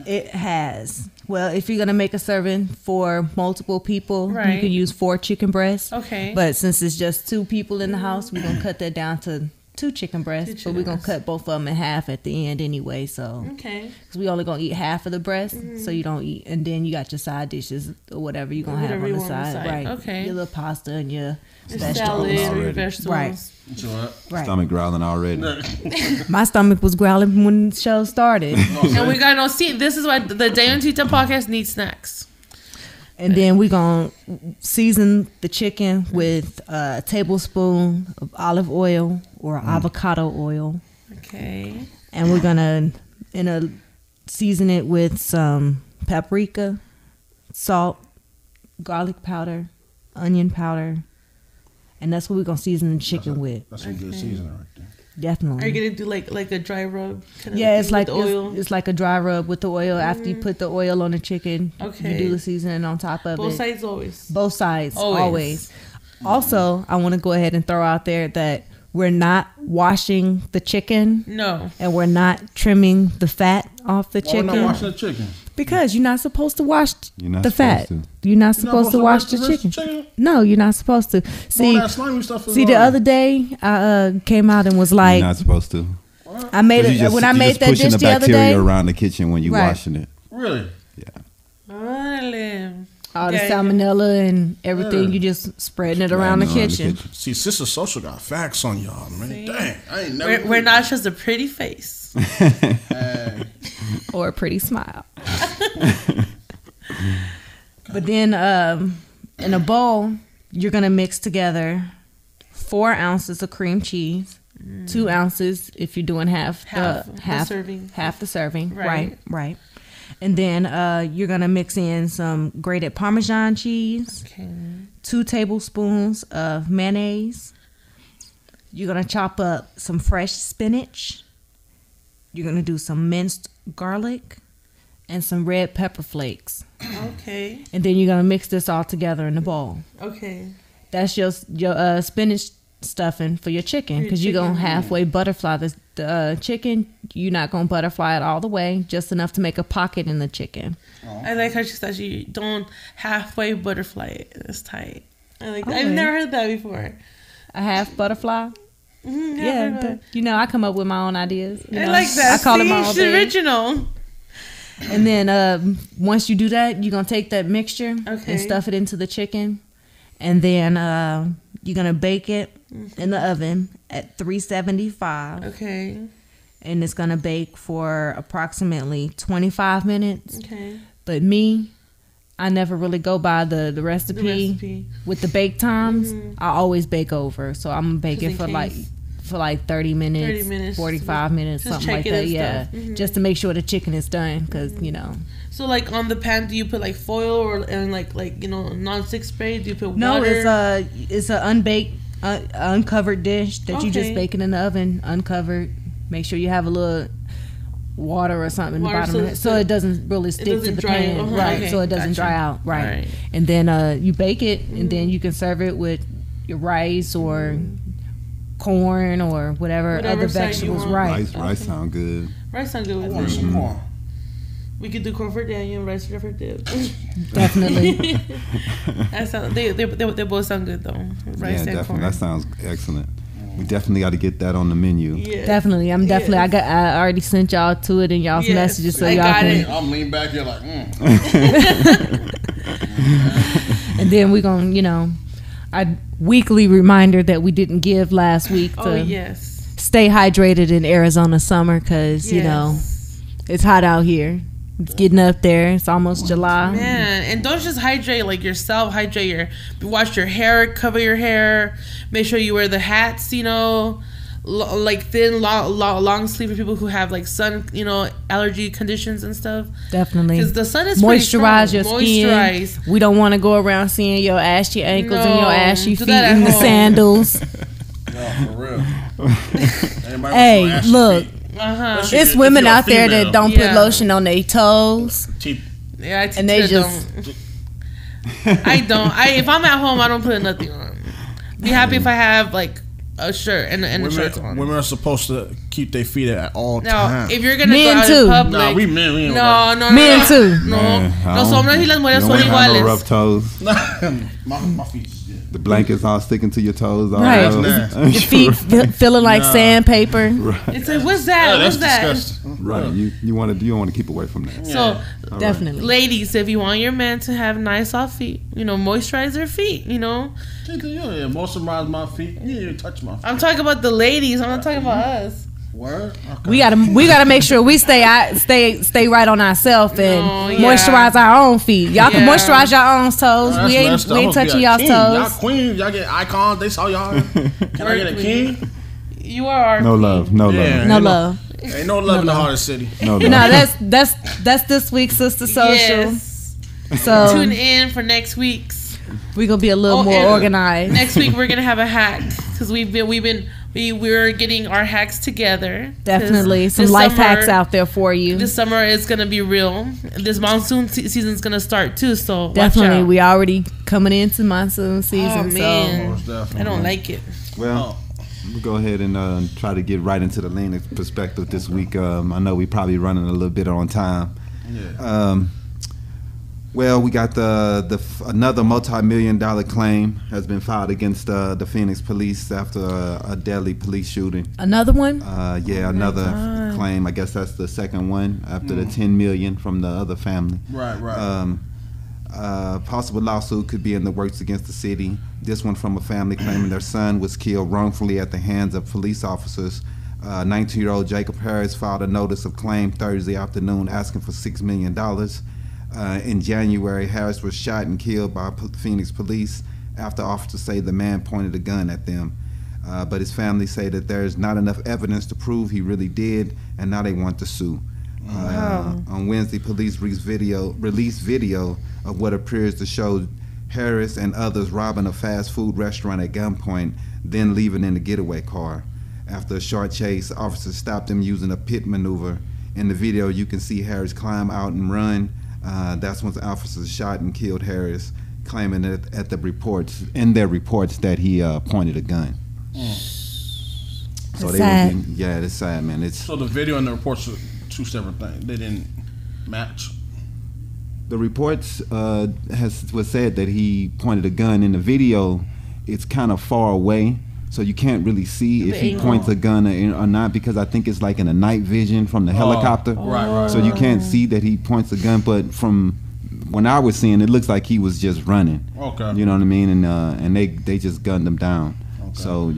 It has. Well, if you're going to make a serving for multiple people, Right. you can use 4 chicken breasts. Okay. But since it's just 2 people in the house, we're going to cut that down to 2 chicken breasts. But we're going to cut both of them in half at the end anyway. So, Okay. because we only going to eat half of the breast. So you don't eat. And then you got your side dishes or whatever you're going to have Whatever on you the want on the side. side. Right. Okay. Your little pasta and your Your vegetables. salad or your already. vegetables. Right. So what? Right. Stomach growling already. My stomach was growling when the show started. And we got see. This is why the DanYo&Tita podcast needs snacks. And then we're going to season the chicken with a tablespoon of olive oil or avocado oil. Okay. And we're going to season it with some paprika, salt, garlic powder, onion powder. And that's what we're going to season the chicken with. That's some good seasoning right there. Definitely. Are you gonna do like a dry rub? Kind of Yeah, thing it's like with the oil. it's like a dry rub with the oil. After you put the oil on the chicken, Okay. you do the seasoning on top of Both it. sides always. Both sides, Always. always. Also, I want to go ahead and throw out there that we're not washing the chicken No. and we're not trimming the fat off the Why we not chicken washing the chicken? because you're not supposed to wash You're not the fat. supposed You're not supposed to wash the rest of chicken. No, you're not supposed to. All See, that slimy stuff is see, the on. other day I came out and was You're like, not supposed to. I made 'Cause it you just- when I you made just that pushing dish the the other bacteria day. around the kitchen when you Right. washing it. Really? Órale. All the Yeah, salmonella and everything, Yeah. you just spreading it around the Around the kitchen. See, Sister Social got facts on y'all, man. Dang, I ain't never. We're not just a pretty face. Or a pretty smile. But then in a bowl, you're going to mix together 4 ounces of cream cheese, 2 ounces if you're doing half the serving. Half the serving. Right. Right. And then you're going to mix in some grated Parmesan cheese, Okay. 2 tablespoons of mayonnaise. You're going to chop up some fresh spinach. You're going to do some minced garlic and some red pepper flakes. Okay. And then you're going to mix this all together in a bowl. Okay. That's your spinach stuffing for your chicken, because you're going to halfway butterfly the chicken. You're not going to butterfly it all the way, just enough to make a pocket in the chicken. I like how she said you don't halfway butterfly it. It's tight. I've Okay. never heard that before. A half butterfly. Yeah. I come up with my own ideas. I like that. I call See, it my own she's thing. original. And then once you do that, you're going to take that mixture Okay. and stuff it into the chicken. And then you're going to bake it in the oven at 375. Okay. And it's going to bake for approximately 25 minutes. Okay. But me, I never really go by the recipe. The recipe. With the bake times. I always bake over. So I'm going to bake Just it in for like case. for like 30 minutes, 45 minutes, just something like that. Yeah, stuff. just to make sure the chicken is done, because you know. So like on the pan, do you put like foil or and like non-stick spray? Do you put No, water? it's a unbaked, uncovered dish that you just bake it in the oven, uncovered. Make sure you have a little water or something in the bottom of it, so it doesn't really stick to the pan, right? So it doesn't dry out, right? And then you bake it, and then you can serve it with your rice or corn or whatever other vegetables. Rice sound good. Rice sound good with Want some corn. We could do corn for Daniel and rice for Dip. Definitely. That sound, they both sound good though. Rice and definitely. corn. That sounds excellent. We definitely got to get that on the menu. Yeah. Definitely. I already sent y'all to it in y'all's messages, so y'all can. I'm leaning back here like. And then we're gonna, a weekly reminder that we didn't give last week to stay hydrated in Arizona summer, because you know it's hot out here. It's getting up there. It's almost July. Man, and don't just hydrate like yourself. Hydrate wash your hair, cover your hair. Make sure you wear the hats. Like thin, long sleeve for people who have like sun, allergy conditions and stuff. Definitely, because the sun is moisturize your skin. We don't want to go around seeing your ashy ankles and your ashy feet in the sandals. No, for real. Hey, look. It's women out there that don't put lotion on their toes. Yeah, and they just don't. I don't. If I'm at home, I don't put nothing on. Be happy if I have like a shirt and a shirt on. Women are supposed to keep their feet at all times. No, if you're gonna go out in public, nah, we men. We no, men too. Los hombres y las mujeres son iguales. No rough toes. my feet. The blankets all sticking to your toes. Right. Your feet feeling like sandpaper. Right. It's like, what's that? Yeah, what's that? Disgusting. Right. You don't want to keep away from that. So definitely, ladies, if you want your man to have nice soft feet, moisturize their feet. Yeah, moisturize my feet. You didn't even touch my feet. I'm talking about the ladies. I'm not talking about us. Word? Okay. We gotta make sure we stay right on ourselves and moisturize our own feet. Y'all can moisturize your own toes. We ain't touching y'all's toes. Y'all queens, y'all get icons. They saw y'all. Can I get a king? You are our no love. No love. Ain't no love in the heart of the city. No love. No, that's this week's Sister Social. Yes. So tune in for next week's. We're gonna be a little more organized. Next week we're gonna have a hack, because we're getting our hacks together. Definitely some life hacks out there for you. This summer is gonna be real. This monsoon season is gonna start too, so definitely we already coming into monsoon season. Oh man, so I don't like it. Well, we'll go ahead and try to get right into the lean perspective this week. I know we probably running a little bit on time. Yeah. Well, we got another multi-million-dollar claim has been filed against the Phoenix police after a deadly police shooting. Another one? Another claim. I guess that's the second one after the $10 million from the other family. Right. Possible lawsuit could be in the works against the city. This one from a family claiming their son was killed wrongfully at the hands of police officers. 19-year-old Jacob Harris filed a notice of claim Thursday afternoon asking for $6 million. In January, Harris was shot and killed by Phoenix police after officers say the man pointed a gun at them. But his family say that there's not enough evidence to prove he really did, and now they want to sue. On Wednesday, police released video of what appears to show Harris and others robbing a fast food restaurant at gunpoint, then leaving in the getaway car. After a short chase, officers stopped them using a pit maneuver. In the video, you can see Harris climb out and run. That's when the officers shot and killed Harris, claiming that in their reports that he pointed a gun. So sad. It's sad, man. So the video and the reports are two separate things. They didn't match. The reports was said that he pointed a gun. In the video, it's kind of far away, so you can't really see if he points a gun or not, because I think it's like in a night vision from the helicopter. Right. So you can't see that he points a gun, but from when I was seeing, it looks like he was just running. Okay. You know what I mean? And they just gunned him down. Okay. So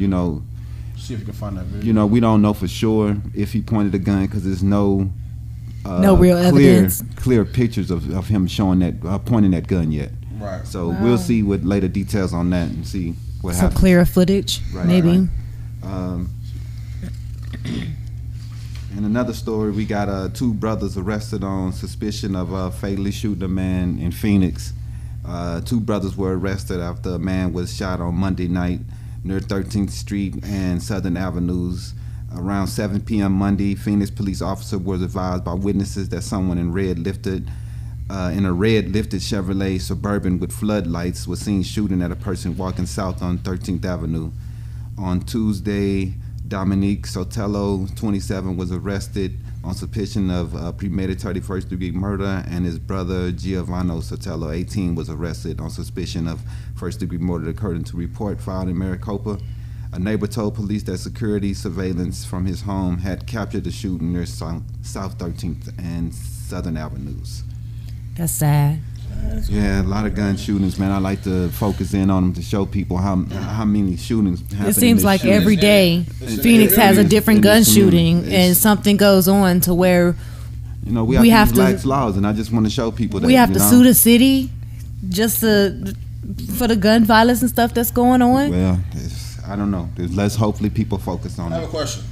see if you can find that video. We don't know for sure if he pointed a gun, because there's no real evidence, clear pictures of him showing that pointing that gun yet. Right. So we'll see what later details on that and see what some happens. clearer footage, maybe. Right. In another story, we got 2 brothers arrested on suspicion of fatally shooting a man in Phoenix. 2 brothers were arrested after a man was shot on Monday night near 13th Street and Southern Avenues. Around 7 p.m. Monday, Phoenix police officer was advised by witnesses that someone in a red lifted Chevrolet Suburban with floodlights was seen shooting at a person walking south on 13th Avenue. On Tuesday, Dominique Sotelo, 27, was arrested on suspicion of premeditated first-degree murder, and his brother Giovanni Sotelo, 18, was arrested on suspicion of first-degree murder, according to a report filed in Maricopa. A neighbor told police that security surveillance from his home had captured the shooting near South 13th and Southern Avenues. That's sad. Yeah, a lot of gun shootings, man. I like to focus in on them to show people how many shootings happen. It seems like every day Phoenix has a different gun shooting, and something goes on to where we have to relax laws, and I just want to show people that we have to sue the city just for the gun violence and stuff that's going on. Well, I don't know. Let's hopefully people focus on it. I have a question.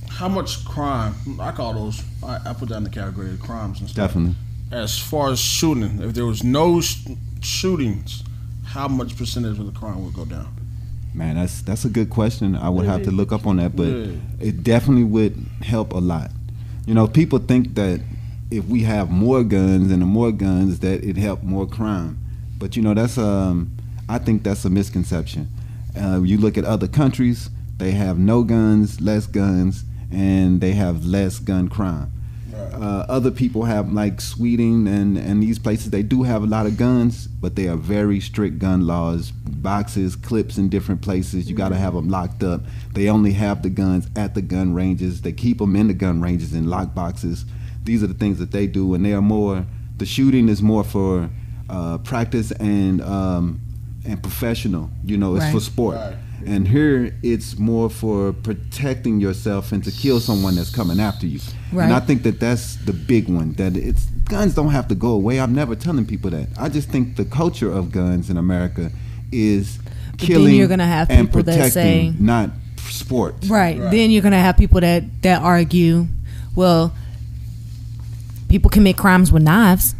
How much crime? I call those. I put that in the category of crimes and stuff. Definitely. As far as shooting, if there was no shootings, how much percentage of the crime would go down? Man, that's a good question. I would have to look up on that, but it definitely would help a lot. People think that if we have more guns and more guns, that it help more crime. But that's I think that's a misconception. You look at other countries, they have no guns, less guns, and they have less gun crime. Other people have, like Sweden and these places, they do have a lot of guns, but they are very strict gun laws. Boxes, clips in different places, you got to have them locked up. They only have the guns at the gun ranges. They keep them in the gun ranges in lock boxes. These are the things that they do, and they are more, the shooting is more for practice and professional, it's for sport. Right. And here it's more for protecting yourself and to kill someone that's coming after you. Right. And I think that that's the big one, that guns don't have to go away. I'm never telling people that. I just think the culture of guns in America is killing then you're gonna have people and protecting, that say, not sport. Right. Then you're going to have people that argue, well, people commit crimes with knives.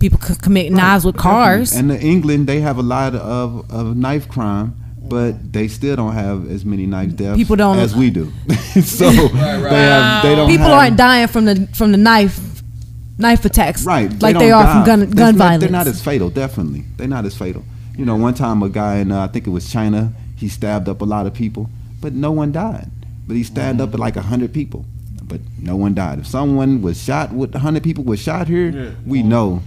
People commit knives with cars. And in England, they have a lot of knife crime, but they still don't have as many knife deaths as we do. So they don't. People aren't dying from the knife attacks, right? Like they are from gun violence. They're not as fatal. Definitely, they're not as fatal. One time a guy in I think it was China, he stabbed up a lot of people, but no one died. But he stabbed up like 100 people, but no one died. If someone was shot, 100 people was shot here, we know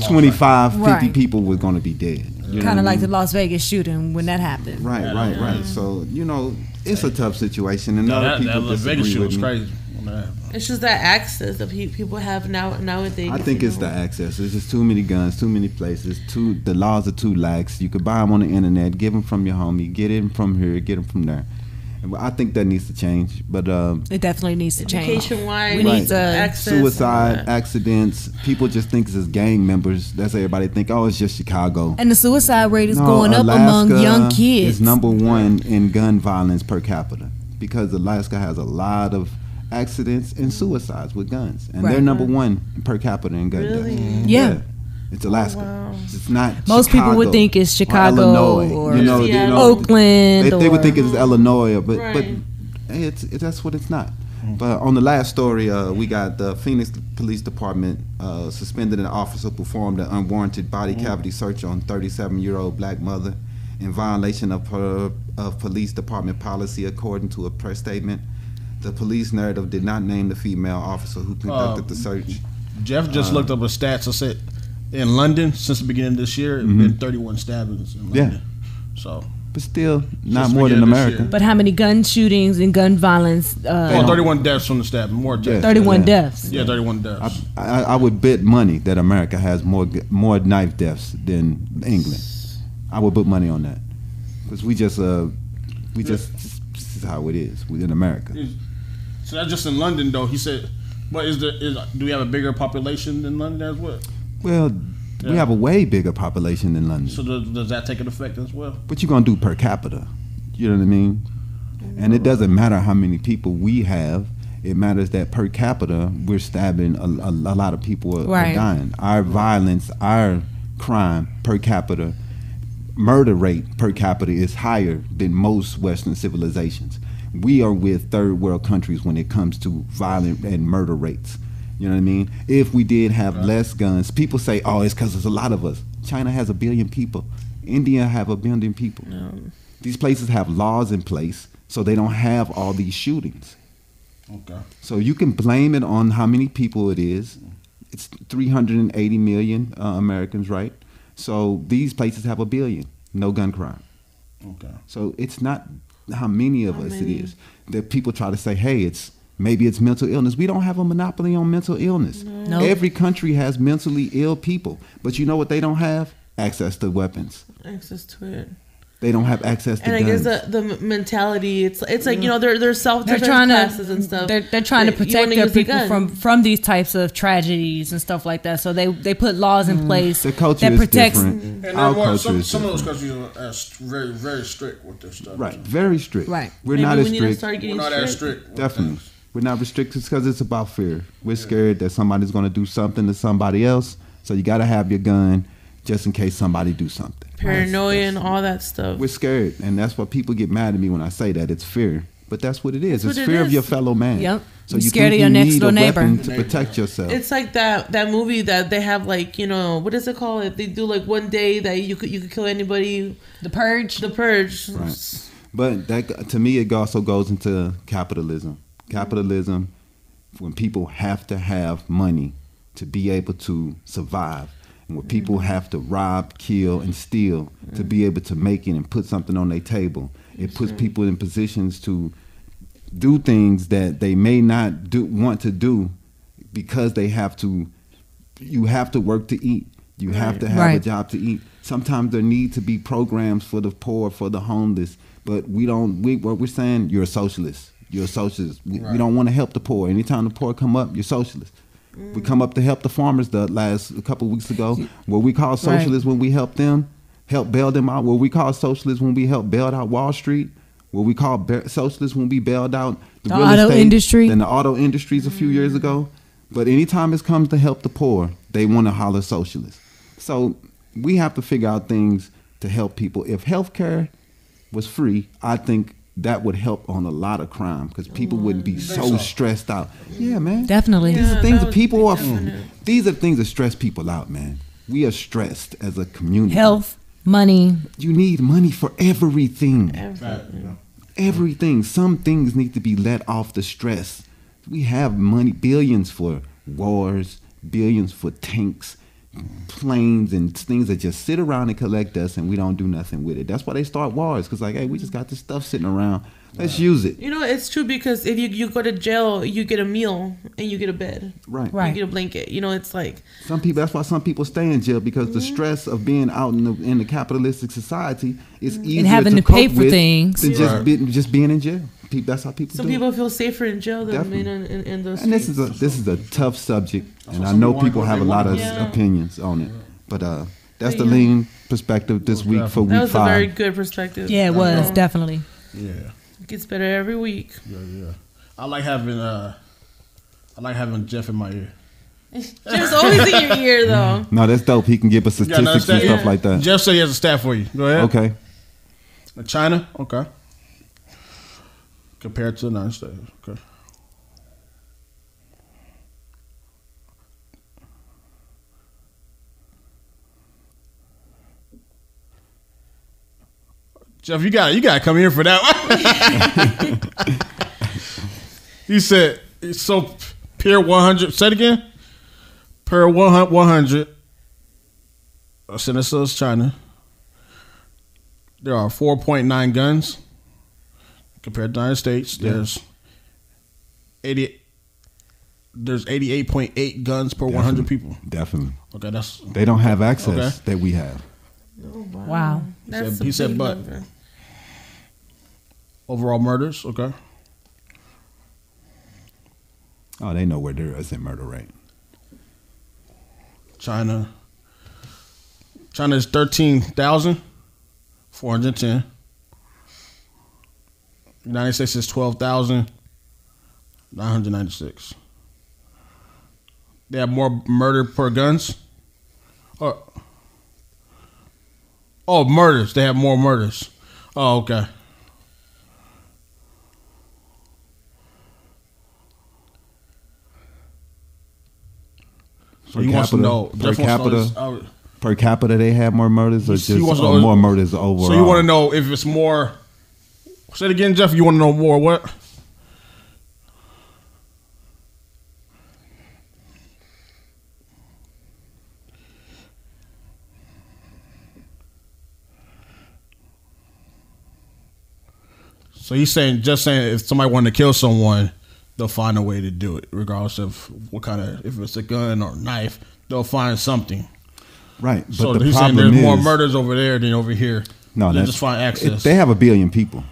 25, 50 people was going to be dead. Kind of like the Las Vegas shooting when that happened. Right. So it's a tough situation, and other people that Vegas shooting was crazy. It's just that access that people have nowadays. I think it's the access. There's just too many guns, too many places. The laws are too lax. You could buy them on the internet, give them from your homie, get them from here, get them from there. I think that needs to change, but it definitely needs to change. Education-wise, we need to access. Suicide, accidents. People just think it's just gang members. That's everybody think. Oh, it's just Chicago. And the suicide rate is going up among young kids. It's #1 in gun violence per capita because Alaska has a lot of accidents and suicides with guns, and they're #1 per capita in gun deaths. Yeah. It's Alaska. Wow. It's not. Most Chicago people would think it's Chicago or Oakland. They would think it's Mm-hmm. Illinois, but that's what it's not. But on the last story, we got the Phoenix Police Department suspended an officer who performed an unwarranted body cavity search on 37-year-old black mother in violation of police department policy, according to a press statement. The police narrative did not name the female officer who conducted the search. Jeff just looked up a stats. I said in London since the beginning of this year, it's been 31 stabbings in London. Yeah. So. But still, not more than America. But how many gun shootings and gun violence? 31 deaths from the stabbing. More deaths. 31 deaths. Yeah, 31 deaths. I would bet money that America has more knife deaths than England. I would put money on that because we just this is how it is within America. So that's just in London, though. He said, but do we have a bigger population than London as well? Well. We have a way bigger population than London. So does that take an effect as well? What you gonna do per capita? You know what I mean? And it doesn't matter how many people we have. It matters that per capita, we're stabbing a lot of people are dying. Our violence, our crime per capita, murder rate per capita is higher than most Western civilizations. We are with third world countries when it comes to violent and murder rates. You know what I mean? If we did have less guns, people say, oh, it's because there's a lot of us. China has 1 billion people. India have 1 billion people. These places have laws in place, so they don't have all these shootings. Okay. So you can blame it on how many people it is. It's 380 million Americans, right? So these places have 1 billion, no gun crime. Okay. So it's not how many of us it is. That people try to say, hey, maybe it's mental illness. We don't have a monopoly on mental illness. Nope. Every country has mentally ill people. But you know what they don't have? Access to weapons. Access to it. They don't have access to and guns. I guess the mentality, it's like, you know, they're self-defense trying classes and stuff. They're trying to protect their people from these types of tragedies and stuff like that. So they put laws in place the culture that is protects. different. And Our culture is some of those different. countries are very, very strict with their stuff. Right, very strict. Right. We're Maybe not we as need to strict. start We're getting not as strict. with Definitely. things. We're not restricted because it's about fear. We're scared that somebody's going to do something to somebody else. So you got to have your gun just in case somebody do something. Paranoia and all that stuff. We're scared. And that's why people get mad at me when I say that. It's fear. But that's what it is. That's It's what it fear of is. your fellow man. Yep. So You're you scared think of your you next need door a neighbor. weapon to protect yourself. It's like that movie that they have, like, you know, what is it called? If they do like one day that you could kill anybody. The Purge. The Purge. Right. But that, to me, it also goes into capitalism. Capitalism, when people have to have money to be able to survive. And when people have to rob, kill, and steal to be able to make it and put something on their table, it puts people in positions to do things that they may not want to do because they have to. You have to work to eat. You have to have a job to eat. Sometimes there need to be programs for the poor, for the homeless, but we don't. What we're saying, you're a socialist. You're a socialist. We don't want to help the poor. Anytime the poor come up, you're socialist. We come up to help the farmers a couple of weeks ago. What we call socialists when we help them, help bail them out. What we call socialists when we help bail out Wall Street. What we call socialists when we bailed out the real auto estate industry. and the auto industries a few years ago. But anytime it comes to help the poor, they want to holler socialist. So we have to figure out things to help people. If healthcare was free, I think that would help on a lot of crime because people wouldn't be so stressed out. Yeah, man. Definitely. These are things that people are. definite. These are things that stress people out, man. We are stressed as a community. Health, money. You need money for everything. Everything. Everything. Some things need to be let off the stress. We have money, billions for wars, billions for tanks, planes, and things that just sit around and collect us, and we don't do nothing with it. That's why they start wars, because like, hey, we just got this stuff sitting around. Let's use it. You know, it's true because if you go to jail, you get a meal and you get a bed. Right. You get a blanket. You know, it's like Some people. That's why some people stay in jail because the stress of being out in the capitalistic society is easier And having to cope pay for with things. than just being in jail. That's how people some do people it. feel safer in jail than Definitely. in those. And this streets. is a tough subject, and what I some know people people want. have a They lot want of it. opinions on it. But that's the Yeah. lean perspective this week for That week was a very 5. good perspective. Yeah, it was definitely. Yeah. It gets better every week. Yeah. I like having Jeff in my ear. Jeff's always in your ear, though. No, that's dope. He can give us no, statistics and that's- stuff yeah. like that. Jeff said he has a stat for you. Go ahead. Okay. China, okay. Compared to the United States, okay. Jeff, you got to come here for that one. He said, so per 100, say it again. Per 100, so it's China. There are 4.9 guns compared to the United States. Yeah. There's 88.8 guns per 100 people. Definitely. Okay, that's They don't have access Okay. that we have. Oh, Wow. That's He a said, big but- number. overall murders. Okay, Oh, they know where there is a murder rate. China is 13,410. United States is 12,996. They have more murder per guns. Oh, murders. They have more murders. Oh, okay. So he wants to know per capita they have more murders, or just more murders overall. So you want to know if it's more. Say it again, Jeff. You want to know more what? So he's saying, just saying, if somebody wanted to kill someone, they'll find a way to do it, regardless of what kind of, if it's a gun or a knife, they'll find something. Right. But so the he's saying problem there's more is, murders over there than over here. No, they just find access. They have 1 billion people.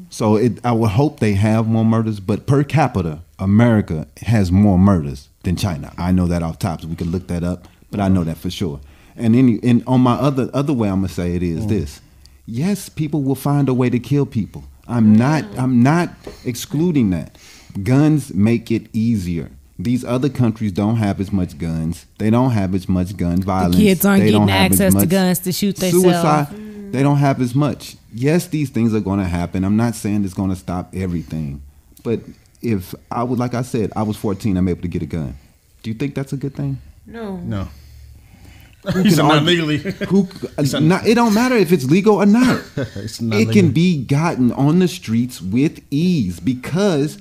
So I would hope they have more murders, but per capita, America has more murders than China. I know that off top, so we can look that up, but I know that for sure. And then on my other way, I'm gonna say it is this: yes, people will find a way to kill people. I'm not excluding that. Guns make it easier. These other countries don't have as much guns. They don't have as much gun violence. The kids aren't they getting don't have access as much to guns to shoot themselves. Suicide. They don't have as much. Yes, these things are going to happen. I'm not saying it's going to stop everything. But if I would, like I said, I was 14, I'm able to get a gun. Do you think that's a good thing? No. He's not legally. It don't matter if it's legal or not. It can be gotten on the streets with ease because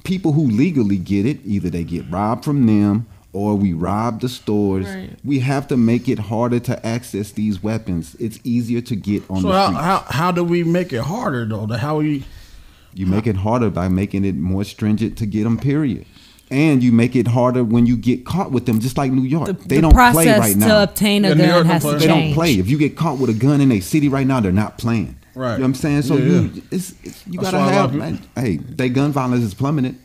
people who legally get it, either they get robbed from them or we rob the stores. Right. We have to make it harder to access these weapons. It's easier to get on the streets. So how do we make it harder though? You make it harder by making it more stringent to get them, period. And you make it harder when you get caught with them, just like New York. They don't play right now. The process to obtain a gun has to change. They don't play. If you get caught with a gun in a city right now, they're not playing. Right. You know what I'm saying? So you got to have, man. Hey, their gun violence is plummeted.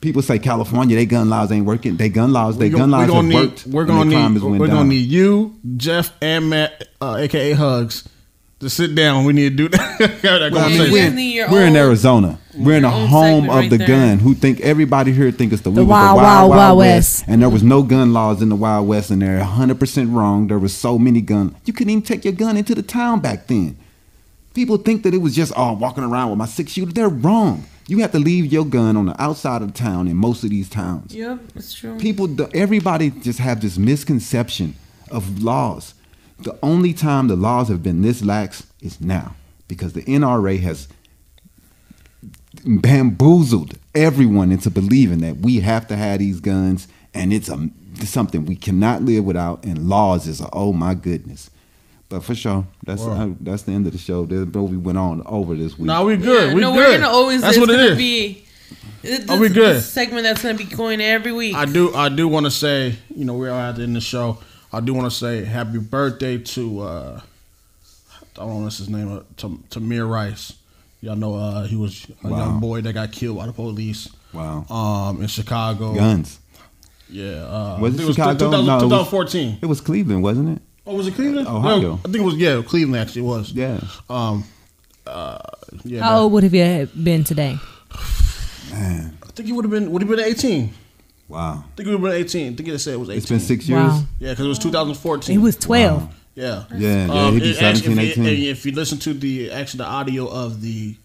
People say California, their gun laws ain't working. Their gun laws have worked. We're gonna need you, Jeff, and Matt, aka Hugs, to sit down. We need to do that. We're in Arizona. We're in the home of the gun. Who think everybody here think it's the Wild West. And there was no gun laws in the Wild West, and they're 100% wrong. There was so many guns. You couldn't even take your gun into the town back then. People think that it was just walking around with my 6-shooter. They're wrong. You have to leave your gun on the outside of town in most of these towns. Yep, that's true. Everybody just have this misconception of laws. The only time the laws have been this lax is now, because the NRA has bamboozled everyone into believing that we have to have these guns, and it's something we cannot live without, and laws is oh my goodness. But for sure, that's the end of the show. We went on over this week. No, we good. We're gonna always. That's what it is. We good? This segment that's gonna be going every week. I do want to say, we're at the end of the show. I do want to say happy birthday to I don't know what's his name, Tamir Rice. Y'all know he was a young boy that got killed by the police. Wow. In Chicago. Guns. Yeah. Was it Chicago? 2014. It was Cleveland, wasn't it? Oh, was it Cleveland? Ohio. No, I think it was, Cleveland actually was. Yeah. How old would have you been today? Man. I think he would have been 18. Wow. I think we were 18. I think they said it was 18. It's been 6 years? Wow. Yeah, because it was 2014. He was 12. Wow. Yeah. Yeah, he'd be 17, 18. If you listen to the audio of the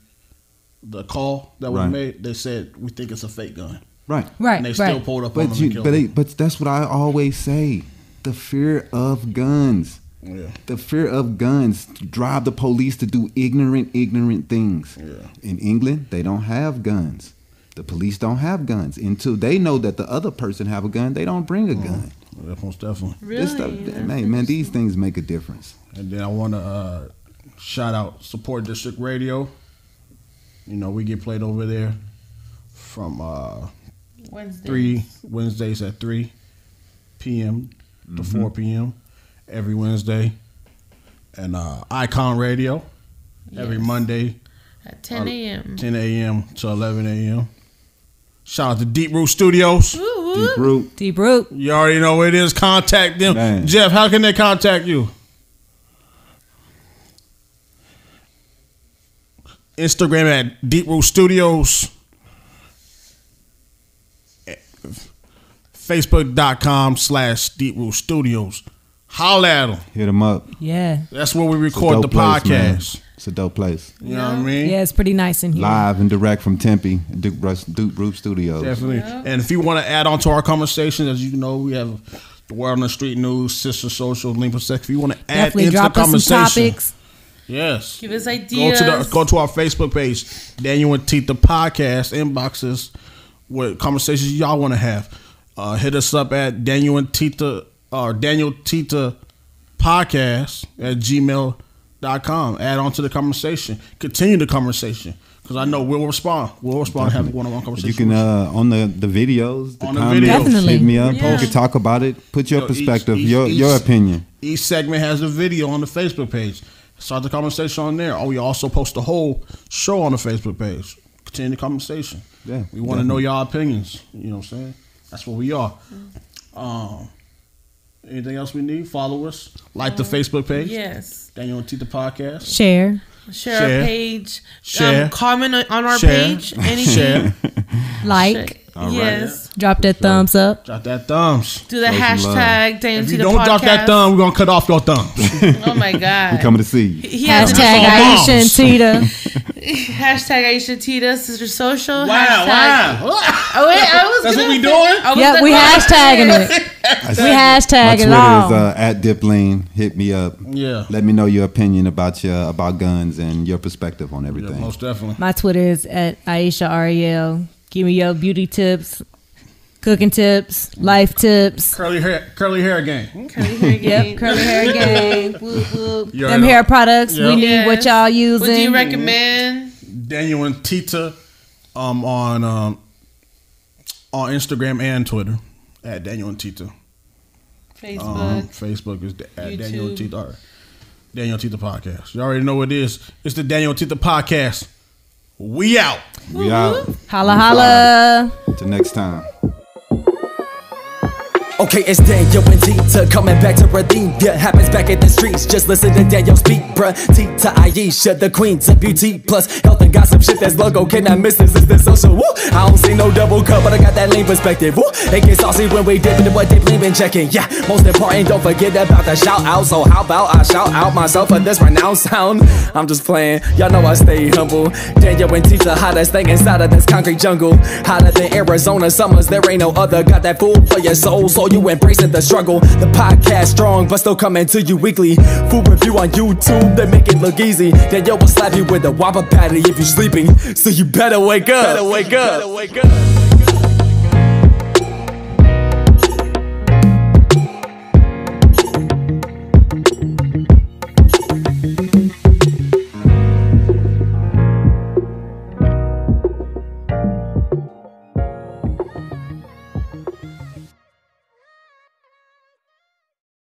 call that was made, they said, we think it's a fake gun. Right. And they still pulled up on him and killed him. But that's what I always say. The fear of guns. Yeah. The fear of guns drive the police to do ignorant things. Yeah. In England, they don't have guns. The police don't have guns. Until they know that the other person have a gun, they don't bring a gun. Yeah, most definitely. Really? Man, these things make a difference. And then I want to shout out Support District Radio. We get played over there from Wednesdays at 3 p.m. to 4 p.m. every Wednesday. And Icon Radio every Monday at 10 a.m. 10 a.m. to 11 a.m. Shout out to Deep Root Studios. Deep Root. You already know where it is. Contact them. Man. Jeff, how can they contact you? Instagram at Deep Root Studios. Facebook.com/Deep Root Studios. Holla at them. Hit them up. Yeah. That's where we record the podcast. Man. It's a dope place. You know what I mean? Yeah, it's pretty nice in here. Live and direct from Tempe, Deep Root Studios. Definitely. Yeah. And if you want to add on to our conversation, as you know, we have the Word on the Street News, Sister Social, Link Perspective. If you want to add definitely into drop the conversation, us some topics. Yes. Give us ideas. Go to our Facebook page, DanYo&Tita Podcast, inboxes with conversations y'all want to have. Hit us up at DanYo&Tita or DanYo&Tita Podcast at gmail.com. Add on to the conversation. Continue the conversation. Because I know we'll respond. We'll respond and have one-on-one conversation. You can, on the videos, the comments, definitely. hit me up. Yeah. You can talk about it. Put your perspective, your opinion. Each segment has a video on the Facebook page. Start the conversation on there. We also post the whole show on the Facebook page. Continue the conversation. Yeah, we want to know y'all opinions. You know what I'm saying? That's what we are. Anything else we need? Follow us. Like the Facebook page. Yes. DanYo&Tita Podcast. Share our page. Share. Comment on our page. Anything. Share. Like. Yes. Drop that thumbs up. Drop that thumbs. Do the hashtag DanYo&Tita If you don't drop that thumb, we're going to cut off your thumb. Oh my God. We coming to see you. He has Hashtag Aisha&Tita. Hashtag Aisha&Tita, Sister Social. Wow. Oh, wait, That's what we doing? Yep, we hashtagging it. We hashtag it My all. Twitter is at Diplean. Hit me up. Yeah. Let me know your opinion about guns and your perspective on everything. Yeah, most definitely. My Twitter is at Aisha Ariel. Give me your beauty tips, cooking tips, life tips. Curly hair gang. Curly hair gang. Yep, curly hair gang. Whoop, whoop. You Them already hair know. products. Yep. We need what y'all using. What do you recommend? DanYo&Tita on Instagram and Twitter at DanYo&Tita. Facebook. Facebook is at YouTube. DanYo&Tita. Or DanYo&Tita Podcast. You already know what it is. It's the DanYo&Tita Podcast. We out. We out. Holla, holla. Till next time. Okay, it's DanYo&Tita coming back to redeem. Yeah, happens back in the streets. Just listen to Danyo speak, bruh. Tita Aisha, the queens of beauty plus health and gossip shit. That's logo, cannot miss this. Is the social. Woo! I don't see no double cup, but I got that lean perspective. Woo! It gets saucy when we dip into what they been checking. Yeah, most important, don't forget about the shout out. So how about I shout out myself for this pronounced sound? I'm just playing. Y'all know I stay humble. DanYo&Tita, hottest thing inside of this concrete jungle. Hotter than Arizona summers. There ain't no other. Got that food for your soul. So you embracing the struggle. The podcast strong, but still coming to you weekly. Food review on YouTube, they make it look easy. Then yo will slap you with a Whopper patty if you're sleeping. So you better wake up. Better wake up. Better wake up.